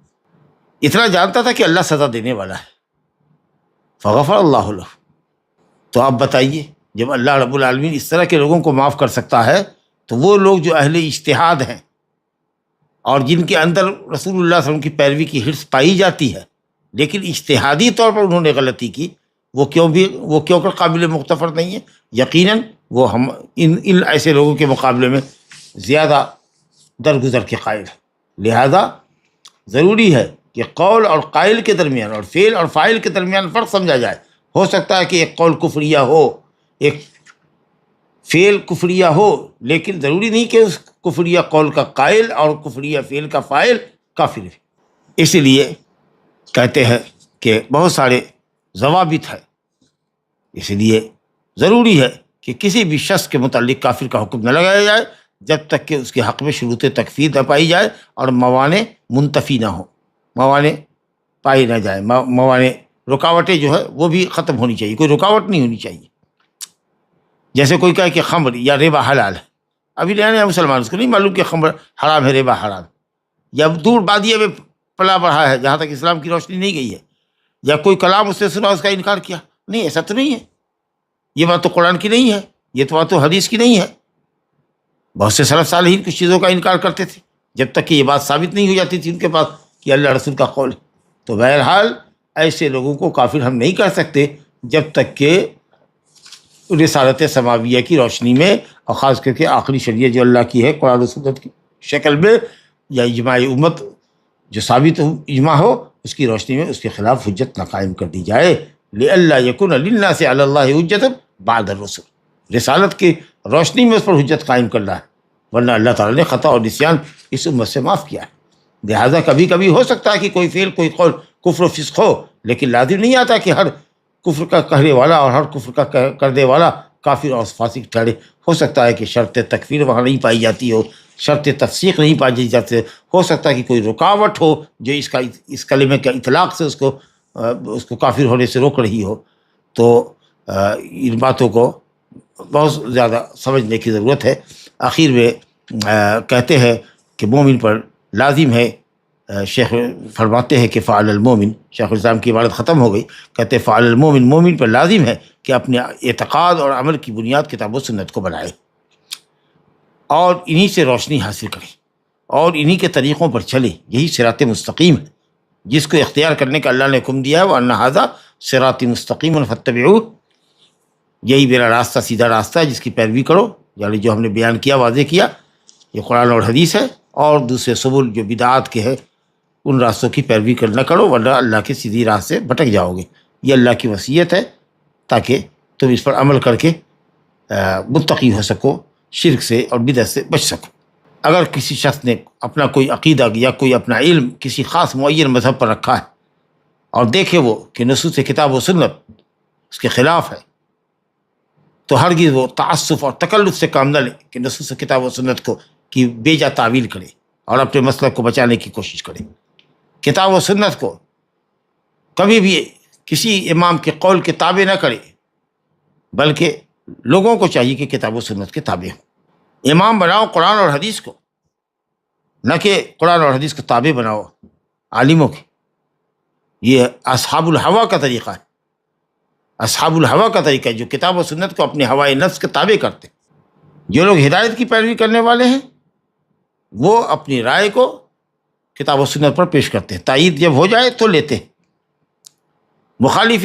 اتنا جانتا تھا کہ اللہ سزا دینے والا ہے۔ فغفر اللہ لہ۔ تو آپ بتائیے، جب اللہ رب العالمین اس طرح کے لوگوں کو معاف کر سکتا ہے تو وہ لوگ جو اہل اجتہاد ہیں اور جن کے اندر رسول اللہ صلی اللہ علیہ وسلم کی پیروی کی حرص پائی جاتی ہے، لیکن اجتہادی طور پر انہوں نے غلطی کی، وہ کیوں کر قابل مغتفر نہیں ہے؟ یقیناً وہ ہم ان ایسے لوگوں کے مقابلے میں زیادہ درگزر کے قائل ہیں۔ لہذا ضروری ہے کہ قول اور قائل کے درمیان اور فعل اور فاعل کے درمیان فرق سمجھا جائے۔ ہو سکتا ہے کہ ایک قول کفریہ ہو، ایک فعل کفریہ ہو، لیکن ضروری نہیں کہ اس کفریہ قول کا قائل اور کفریہ فعل کا فاعل کافر ہے۔ اسی لیے کہتے ہیں کہ بہت سارے ضوابط ہیں، اس لیے ضروری ہے کہ کسی بھی شخص کے متعلق کافر کا حکم نہ لگایا جائے جب تک کہ اس کے حق میں شروط تکفیر نہ پائی جائے اور موانع منتفی نہ ہو، موانع پائی نہ جائے، موانع رکاوٹیں جو ہے وہ بھی ختم ہونی چاہیے، کوئی رکاوٹ نہیں ہونی چاہیے۔ جیسے کوئی کہے کہ خمر یا ربا حلال ہے، ابھی نیا مسلمان اس کو نہیں معلوم کہ خمر حرام ہے، ربا حرام، یا دور بادیہ میں پلا بڑھا ہے جہاں تک اسلام کی روشنی نہیں گئی ہے، یا کوئی کلام اس سے سنا اس کا انکار کیا، نہیں ایسا تو نہیں ہے، یہ بات تو قرآن کی نہیں ہے، یہ تو بات تو حدیث کی نہیں ہے۔ بہت سے سلف صالحین کچھ چیزوں کا انکار کرتے تھے جب تک کہ یہ بات ثابت نہیں ہو جاتی تھی ان کے پاس کہ اللہ رسول کا قول ہے۔ تو بہرحال ایسے لوگوں کو کافر ہم نہیں کر سکتے جب تک کہ رسالت سماویہ کی روشنی میں، اور خاص کر کے آخری شریعت جو اللہ کی ہے قرآن و سنت کی شکل میں، یا اجماع امت جو ثابت اجماع ہو، اس کی روشنی میں اس کے خلاف حجت نہ قائم کر دی جائے۔ لئلا یکون للناس علی اللہ حجت بعد الرسل، رسالت کی روشنی میں اس پر حجت قائم کرنا ہے، ورنہ اللہ تعالیٰ نے خطا اور نسیان اس امت سے معاف کیا ہے۔ لہٰذا کبھی کبھی ہو سکتا ہے کہ کوئی فعل کوئی قول کفر و فسق ہو، لیکن لازم نہیں آتا کہ ہر کفر کا کہنے والا اور ہر کفر کا کرنے والا کافر اور فاسق ٹھہرے۔ ہو سکتا ہے کہ شرط تکفیر وہاں نہیں پائی جاتی ہو، شرط تصدیق نہیں پائی جاتی، ہو سکتا ہے کہ کوئی رکاوٹ ہو جو اس کلمے کے اطلاق سے اس کو کافر ہونے سے روک رہی ہو۔ تو ان باتوں کو بہت زیادہ سمجھنے کی ضرورت ہے۔ آخر میں کہتے ہیں کہ مومن پر لازم ہے، شیخ فرماتے ہیں کہ فعل المومن، شیخ الاسلام کی عبارت ختم ہو گئی، کہتے ہیں فعل المومن، مومن پر لازم ہے کہ اپنے اعتقاد اور عمل کی بنیاد کتاب و سنت کو بنائے اور انہی سے روشنی حاصل کرے اور انہی کے طریقوں پر چلے۔ یہی صراط مستقیم ہے جس کو اختیار کرنے کا اللہ نے حکم دیا ہے، وَأَنَّ هَذَا صِرَاطِ مُسْتَقِيمًا فَاتَّبِعُوهُ، یہی میرا راستہ سیدھا راستہ ہے جس کی پیروی کرو، یعنی جو ہم نے بیان کیا، واضح کیا، یہ قرآن اور حدیث ہے۔ اور دوسرے سبل جو بدعات کے ہیں ان راستوں کی پیروی نہ کرو ورنہ اللہ کی سیدھی راہ سے بھٹک جاؤ گے۔ یہ اللہ کی وصیت ہے تاکہ تم اس پر عمل کر کے متقی ہو سکو، شرک سے اور بدعت سے بچ سکو۔ اگر کسی شخص نے اپنا کوئی عقیدہ یا کوئی اپنا علم کسی خاص معین مذہب پر رکھا ہے اور دیکھے وہ کہ نصوص کتاب و سنت اس کے خلاف ہے، تو ہرگز وہ تعسف اور تکلف سے کام نہ لے کہ نصوص کتاب و سنت کو کی بے جا تعویل کرے اور اپنے مسلک کو بچانے کی کوشش کرے۔ کتاب و سنت کو کبھی بھی کسی امام کے قول کے تابع نہ کرے، بلکہ لوگوں کو چاہیے کہ کتاب و سنت کے تابع ہوں۔ امام بناؤ قرآن اور حدیث کو، نہ کہ قرآن اور حدیث کو تابع بناؤ عالموں کے۔ یہ اصحاب الہوا کا طریقہ ہے، اصحاب الہوا کا طریقہ ہے جو کتاب و سنت کو اپنے ہوائے نفس کے تابع کرتے۔ جو لوگ ہدایت کی پیروی کرنے والے ہیں وہ اپنی رائے کو کتاب و سنت پر پیش کرتے ہیں، تائید جب ہو جائے تو لیتے ہیں، مخالف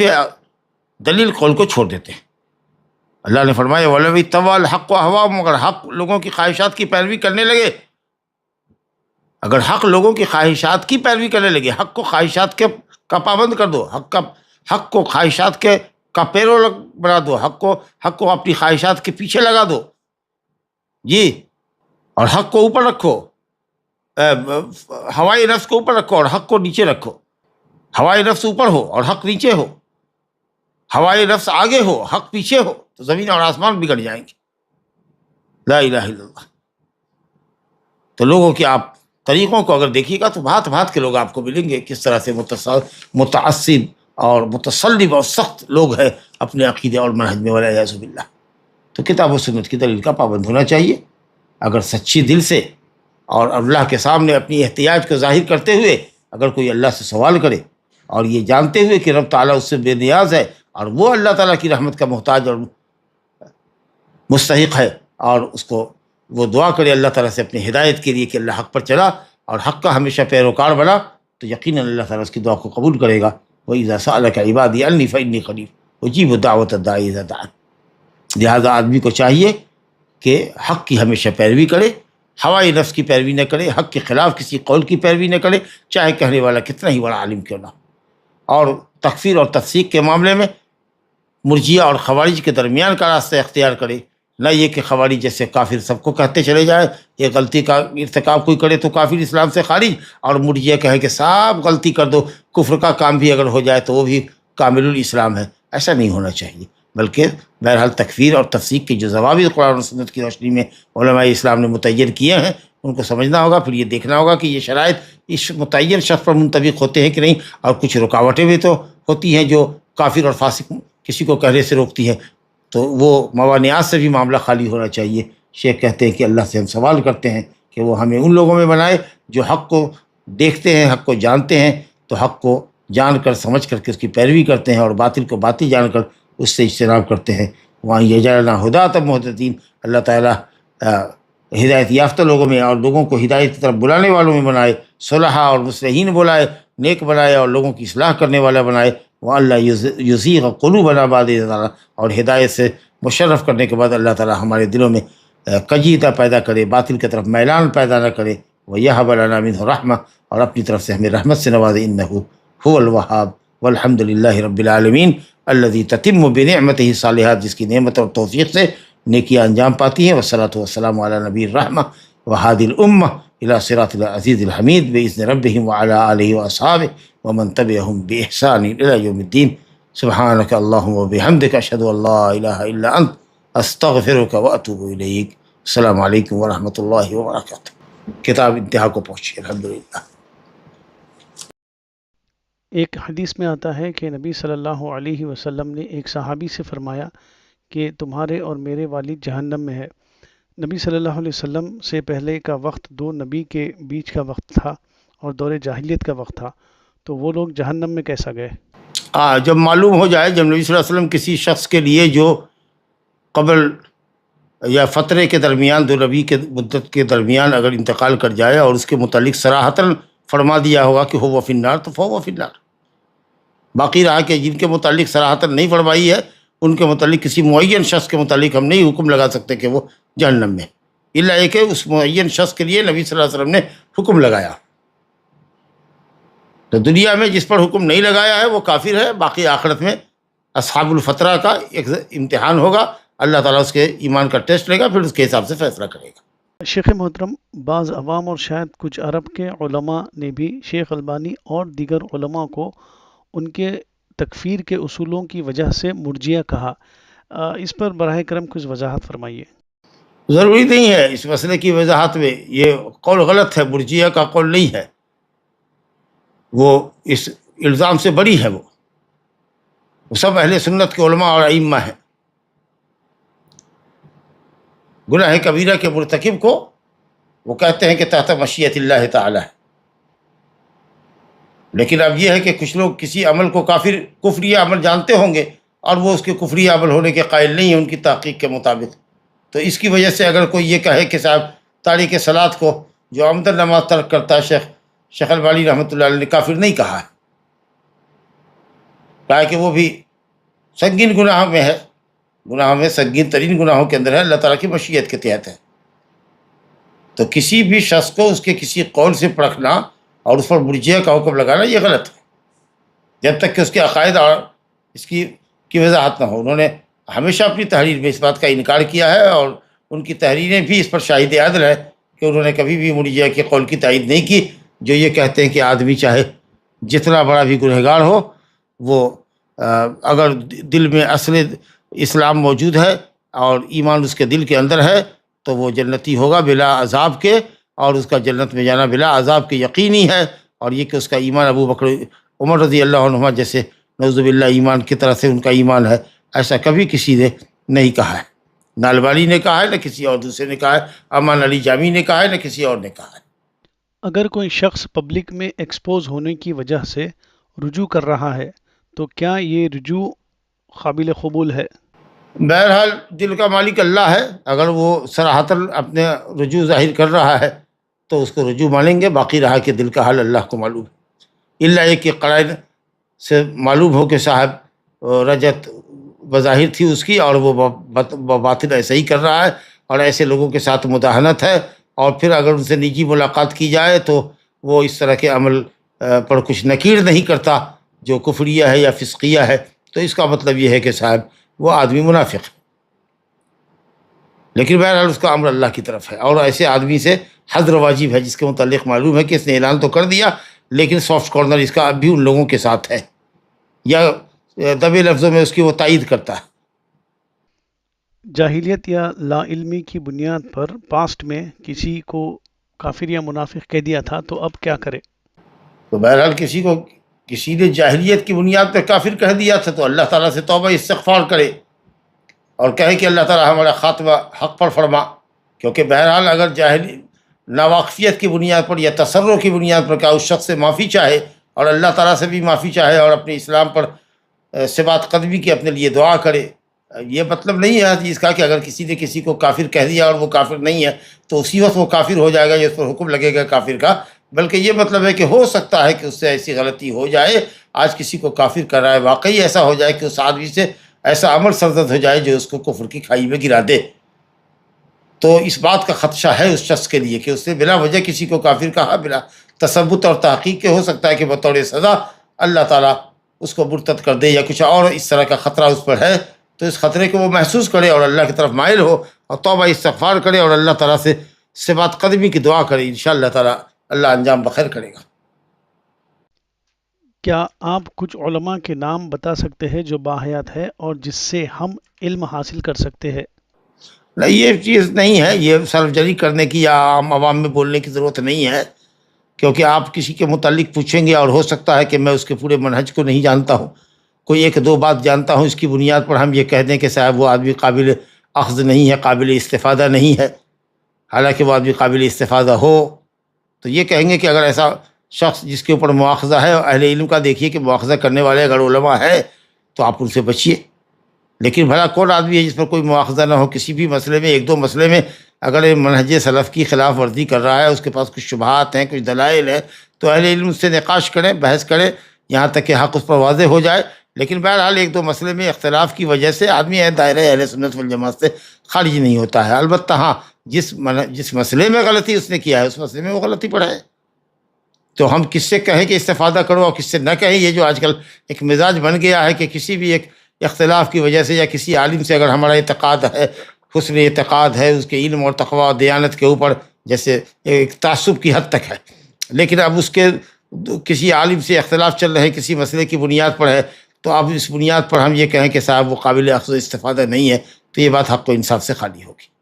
دلیل قول کو چھوڑ دیتے ہیں۔ اللہ نے فرمایا وَلَوِ اتَّبَعَ الْحَقُّ أَهْوَاءَهُمْ، اگر حق لوگوں کی خواہشات کی پیروی کرنے لگے، اگر حق لوگوں کی خواہشات کی پیروی کرنے لگے، حق کو خواہشات کا پابند کر دو، حق کو خواہشات کا پیرو بنا دو، حق کو اپنی خواہشات کے پیچھے لگا دو جی، اور حق کو اوپر رکھو، ہوائے نفس کو اوپر رکھو اور حق کو نیچے رکھو۔ ہوائے نفس اوپر ہو اور حق نیچے ہو، ہوائے نفس آگے ہو حق پیچھے ہو، تو زمین اور آسمان بگڑ جائیں گے۔ لا الہ الا اللہ۔ تو لوگوں کے آپ طریقوں کو اگر دیکھیے گا تو بھات بھات کے لوگ آپ کو ملیں گے، کس طرح سے متعصب اور متصلب اور سخت لوگ ہیں اپنے عقیدے اور منہج میں، والعیاذ باللہ۔ تو کتاب و سنت کی دلیل کا پابند ہونا چاہیے۔ اگر سچی دل سے اور اللہ کے سامنے اپنی احتیاج کو ظاہر کرتے ہوئے اگر کوئی اللہ سے سوال کرے اور یہ جانتے ہوئے کہ رب تعالیٰ اس سے بے نیاز ہے اور وہ اللہ تعالیٰ کی رحمت کا محتاج اور مستحق ہے، اور اس کو وہ دعا کرے اللہ تعالیٰ سے اپنی ہدایت کے لیے کہ اللہ حق پر چلا اور حق کا ہمیشہ پیروکار بنا، تو یقیناً اللہ تعالیٰ اس کی دعا کو قبول کرے گا۔ وَإِذَا سَأَلَكَ عِبَادِي عَنِّي فَإِنِّي قَرِيبٌ أُجِيبُ دَعْوَةَ الدَّاعِ إِذَا دَعَانِ۔ لہٰذا آدمی کو چاہیے کہ حق کی ہمیشہ پیروی کرے، ہوائے نفس کی پیروی نہ کرے، حق کے خلاف کسی قول کی پیروی نہ کرے، چاہے کہنے والا کتنا ہی بڑا عالم کیوں نہ ہو۔ اور تکفیر اور تفسیق کے معاملے میں مرجیہ اور خوارج کے درمیان کا راستہ اختیار کرے، نہ یہ کہ خوارج جیسے کافر سب کو کہتے چلے جائے، یہ غلطی کا ارتکاب کوئی کرے تو کافر اسلام سے خارج، اور مرجیہ کہے کہ سب غلطی کر دو، کفر کا کام بھی اگر ہو جائے تو وہ بھی کامل الاسلام ہے۔ ایسا نہیں ہونا چاہیے، بلکہ بہرحال تکفیر اور تفسیق کے جو ضوابط قرآن و سنت کی روشنی میں علماء اسلام نے متعین کیے ہیں ان کو سمجھنا ہوگا، پھر یہ دیکھنا ہوگا کہ یہ شرائط اس متعین شخص پر منطبق ہوتے ہیں کہ نہیں، اور کچھ رکاوٹیں بھی تو ہوتی ہیں جو کافر اور فاسق کسی کو کہنے سے روکتی ہیں، تو وہ موانعات سے بھی معاملہ خالی ہونا چاہیے۔ شیخ کہتے ہیں کہ اللہ سے ہم سوال کرتے ہیں کہ وہ ہمیں ان لوگوں میں بنائے جو حق کو دیکھتے ہیں، حق کو جانتے ہیں، تو حق کو جان کر سمجھ کر کے اس کی پیروی کرتے ہیں، اور باطل کو باطل جان کر اس سے اجتناب کرتے ہیں۔ وہاں یجعلنا ہداۃ مہتدین، اللہ تعالیٰ ہدایت یافتہ لوگوں میں اور لوگوں کو ہدایت کی طرف بلانے والوں میں بنائے، صلحاء اور مصلحین بلائے، نیک بنائے اور لوگوں کی اصلاح کرنے والا بنائے۔ وَأَلَّا يُزِيغَ قُلُوبَنَا بَعْدَ إِذْ هَدَانَا، اور ہدایت سے مشرف کرنے کے بعد اللہ تعالیٰ ہمارے دلوں میں کجیدہ پیدا کرے، باطل کی طرف میلان پیدا نہ کرے۔ وَيَهَبْ لَنَا مِنْهُ رَحْمَةً، اور اپنی طرف سے ہمیں رحمت سے نوازے، إِنَّهُ هُوَ الْوَهَّابُ وَالْحَمْدُ لِلَّهِ رَبِّ الْعَالَمِينَ الَّذِي تَتِمُّ بِنِعْمَتِهِ الصَّالِحَاتُ، جس کی نعمت اور توفیق سے نیکیاں انجام پاتی ہیں۔ والصلاة والسلام علی نبی الرحمة وہادی الأمة إلى صراط العزیز الحمید بإذن ربهم وعلى آلہ وأصحابہ ومن تبعهم بإحسان إلى يوم الدین۔ سبحانک اللہم وبحمدک اشہد ان لا الہ الا انت استغفرک واتوب الیک۔ السلام علیکم ورحمۃ اللہ وبرکاتہ۔ کتاب انتہا کو پہنچی الحمدللہ۔ ایک حدیث میں آتا ہے کہ نبی صلی اللہ علیہ وسلم نے ایک صحابی سے فرمایا کہ تمہارے اور میرے والد جہنم میں ہے۔ نبی صلی اللہ علیہ وسلم سے پہلے کا وقت دو نبی کے بیچ کا وقت تھا اور دور جاہلیت کا وقت تھا، تو وہ لوگ جہنم میں کیسا گئے؟ جب معلوم ہو جائے، جب نبی صلی اللہ علیہ وسلم کسی شخص کے لیے جو قبل یا فترے کے درمیان، دو نبی کے مدت کے درمیان اگر انتقال کر جائے اور اس کے متعلق صراحتاً فرما دیا ہوگا کہ هو فی النار، تو فهو فی النار۔ باقی رہا کہ جن کے متعلق صراحتاً نہیں فرمائی ہے، ان کے متعلق کسی معین شخص کے متعلق ہم نہیں حکم لگا سکتے کہ وہ جہنم میں، الا یہ کہ اس معین شخص کے لیے نبی صلی اللہ علیہ وسلم نے حکم لگایا۔ تو دنیا میں جس پر حکم نہیں لگایا ہے وہ کافر ہے، باقی آخرت میں اصحاب الفترہ کا ایک امتحان ہوگا، اللہ تعالیٰ اس کے ایمان کا ٹیسٹ لے گا، پھر اس کے حساب سے فیصلہ کرے گا۔ شیخ محترم، بعض عوام اور شاید کچھ عرب کے علماء نے بھی شیخ البانی اور دیگر علماء کو ان کے تکفیر کے اصولوں کی وجہ سے مرجئہ کہا۔ اس پر براہ کرم کچھ وضاحت فرمائیے۔ ضروری نہیں ہے اس مسئلے کی وضاحت میں، یہ قول غلط ہے، مرجئہ کا قول نہیں ہے، وہ اس الزام سے بری ہے، وہ سب اہل سنت کے علماء اور ائمہ ہیں۔ گناہ کبیرہ کے مرتکب کو وہ کہتے ہیں کہ تحت مشیت اللہ تعالی ہے، لیکن اب یہ ہے کہ کچھ لوگ کسی عمل کو کفری عمل جانتے ہوں گے اور وہ اس کے کفری عمل ہونے کے قائل نہیں ہیں ان کی تحقیق کے مطابق، تو اس کی وجہ سے اگر کوئی یہ کہے کہ صاحب تاریک صلاۃ کو جو عمدن نماز ترک کرتا ہے، شیخ البانی رحمۃ اللہ علیہ نے کافر نہیں کہا ہے، کہا کہ وہ بھی سنگین گناہ میں ہے، گناہ میں سنگین ترین گناہوں کے اندر ہے، اللہ تعالیٰ کی مشیت کے تحت ہے۔ تو کسی بھی شخص کو اس کے کسی قول سے پرکھنا اور اس پر مرجئہ کا حکم لگانا یہ غلط ہے، جب تک کہ اس کے عقائد اور اس کی وضاحت نہ ہو۔ انہوں نے ہمیشہ اپنی تحریر میں اس بات کا انکار کیا ہے، اور ان کی تحریریں بھی اس پر شاہد عدل ہے کہ انہوں نے کبھی بھی مرجئہ کے قول کی تائید نہیں کی، جو یہ کہتے ہیں کہ آدمی چاہے جتنا بڑا بھی گنہگار ہو، وہ اگر دل میں اصل اسلام موجود ہے اور ایمان اس کے دل کے اندر ہے تو وہ جنتی ہوگا بلا عذاب کے، اور اس کا جنت میں جانا بلا عذاب کے یقینی ہے۔ اور یہ کہ اس کا ایمان ابو بکر عمر رضی اللہ عنہما جیسے نعوذ باللہ ایمان کی طرح سے ان کا ایمان ہے، ایسا کبھی کسی نے نہیں کہا ہے، نہ البانی نے کہا ہے، نہ کسی اور دوسرے نے کہا ہے، امان علی جامی نے کہا ہے، نہ کسی اور نے کہا ہے۔ اگر کوئی شخص پبلک میں ایکسپوز ہونے کی وجہ سے رجوع کر رہا ہے تو کیا یہ رجوع قابل قبول ہے؟ بہرحال دل کا مالک اللہ ہے، اگر وہ صراحتاً اپنے رجوع ظاہر کر رہا ہے تو اس کو رجوع مانیں گے، باقی رہا کہ دل کا حال اللہ کو معلوم ہے، الا یہ کہ قرائن سے معلوم ہو کہ صاحب رجت بظاہر تھی اس کی اور وہ باطن ایسا ہی کر رہا ہے اور ایسے لوگوں کے ساتھ مداہنت ہے، اور پھر اگر ان سے نجی ملاقات کی جائے تو وہ اس طرح کے عمل پر کچھ نکیر نہیں کرتا جو کفریہ ہے یا فسقیہ ہے، تو اس کا مطلب یہ ہے کہ صاحب وہ آدمی منافق ہے، لیکن بہرحال اس کا امر اللہ کی طرف ہے، اور ایسے آدمی سے حذر واجب ہے جس کے متعلق معلوم ہے کہ اس نے اعلان تو کر دیا لیکن سافٹ کارنر اس کا اب بھی ان لوگوں کے ساتھ ہے، یا دبے لفظوں میں اس کی وہ تائید کرتا ہے۔ جاہلیت یا لا علمی کی بنیاد پر پاسٹ میں کسی کو کافر یا منافق کہہ دیا تھا تو اب کیا کرے؟ تو بہرحال کسی نے جاہلیت کی بنیاد پر کافر کہہ دیا تھا تو اللہ تعالیٰ سے توبہ استغفار کرے اور کہے کہ اللہ تعالیٰ ہمارا خاتمہ حق پر فرما، کیونکہ بہرحال اگر ناواقفیت کی بنیاد پر یا تصرع کی بنیاد پر کیا اس شخص سے معافی چاہے اور اللہ تعالیٰ سے بھی معافی چاہے اور اپنے اسلام پر ثبات قدمی کی اپنے لیے دعا کرے، یہ مطلب نہیں ہے اس کا کہ اگر کسی نے کسی کو کافر کہہ دیا اور وہ کافر نہیں ہے تو اسی وقت وہ کافر ہو جائے گا یا اس پر حکم لگے گا کافر کا، بلکہ یہ مطلب ہے کہ ہو سکتا ہے کہ اس سے ایسی غلطی ہو جائے، آج کسی کو کافر کر رہا ہے، واقعی ایسا ہو جائے کہ اس آدمی سے ایسا عمل سرزد ہو جائے جو اس کو کفر کی کھائی میں گرا دے، تو اس بات کا خدشہ ہے اس شخص کے لیے کہ اس نے بلا وجہ کسی کو کافر کہا، بلا تثبت اور تحقیق کے، ہو سکتا ہے کہ بطور سزا اللہ تعالیٰ اس کو مرتد کر دے یا کچھ اور اس طرح کا خطرہ اس پر ہے، تو اس خطرے کو وہ محسوس کرے اور اللہ کی طرف مائل ہو اور توبہ استغفار کرے اور اللہ تعالیٰ سے ثبات قدمی کی دعا کرے، انشاءاللہ تعالیٰ اللہ انجام بخیر کرے گا۔ کیا آپ کچھ علماء کے نام بتا سکتے ہیں جو باحیات ہے اور جس سے ہم علم حاصل کر سکتے ہیں؟ نہیں، یہ چیز نہیں ہے، یہ صرف جری کرنے کی یا عام عوام میں بولنے کی ضرورت نہیں ہے، کیونکہ آپ کسی کے متعلق پوچھیں گے اور ہو سکتا ہے کہ میں اس کے پورے منہج کو نہیں جانتا ہوں، کوئی ایک دو بات جانتا ہوں، اس کی بنیاد پر ہم یہ کہہ دیں کہ صاحب وہ آدمی قابل اخذ نہیں ہے، قابل استفادہ نہیں ہے، حالانکہ وہ آدمی قابل استفادہ ہو تو یہ کہیں گے کہ اگر ایسا شخص جس کے اوپر مواخذہ ہے، اہل علم کا دیکھیے کہ مواخذہ کرنے والے اگر علماء ہے تو آپ ان سے بچیے، لیکن بھلا کون آدمی ہے جس پر کوئی مواخذہ نہ ہو؟ کسی بھی مسئلے میں، ایک دو مسئلے میں اگر منہج سلف کی خلاف ورزی کر رہا ہے، اس کے پاس کچھ شبہات ہیں، کچھ دلائل ہیں، تو اہل علم سے نقاش کریں، بحث کریں، یہاں تک کہ حق اس پر واضح ہو جائے۔ لیکن بہرحال ایک دو مسئلے میں اختلاف کی وجہ سے آدمی دائرہ اہل سنت والجماعت سے خارج نہیں ہوتا ہے، البتہ ہاں جس مسئلے میں غلطی اس نے کیا ہے اس مسئلے میں وہ غلطی پر ہے، تو ہم کس سے کہیں کہ استفادہ کرو اور کس سے نہ کہیں؟ یہ جو آج کل ایک مزاج بن گیا ہے کہ کسی بھی ایک اختلاف کی وجہ سے یا کسی عالم سے اگر ہمارا اعتقاد ہے، حسن اعتقاد ہے اس کے علم اور تقوی اور دیانت کے اوپر، جیسے ایک تعصب کی حد تک ہے، لیکن اب اس کے کسی عالم سے اختلاف چل رہے کسی مسئلے کی بنیاد پر ہے، تو اب اس بنیاد پر ہم یہ کہیں کہ صاحب وہ قابل اخذ و استفادہ نہیں ہے، تو یہ بات حق و انصاف سے خالی ہوگی۔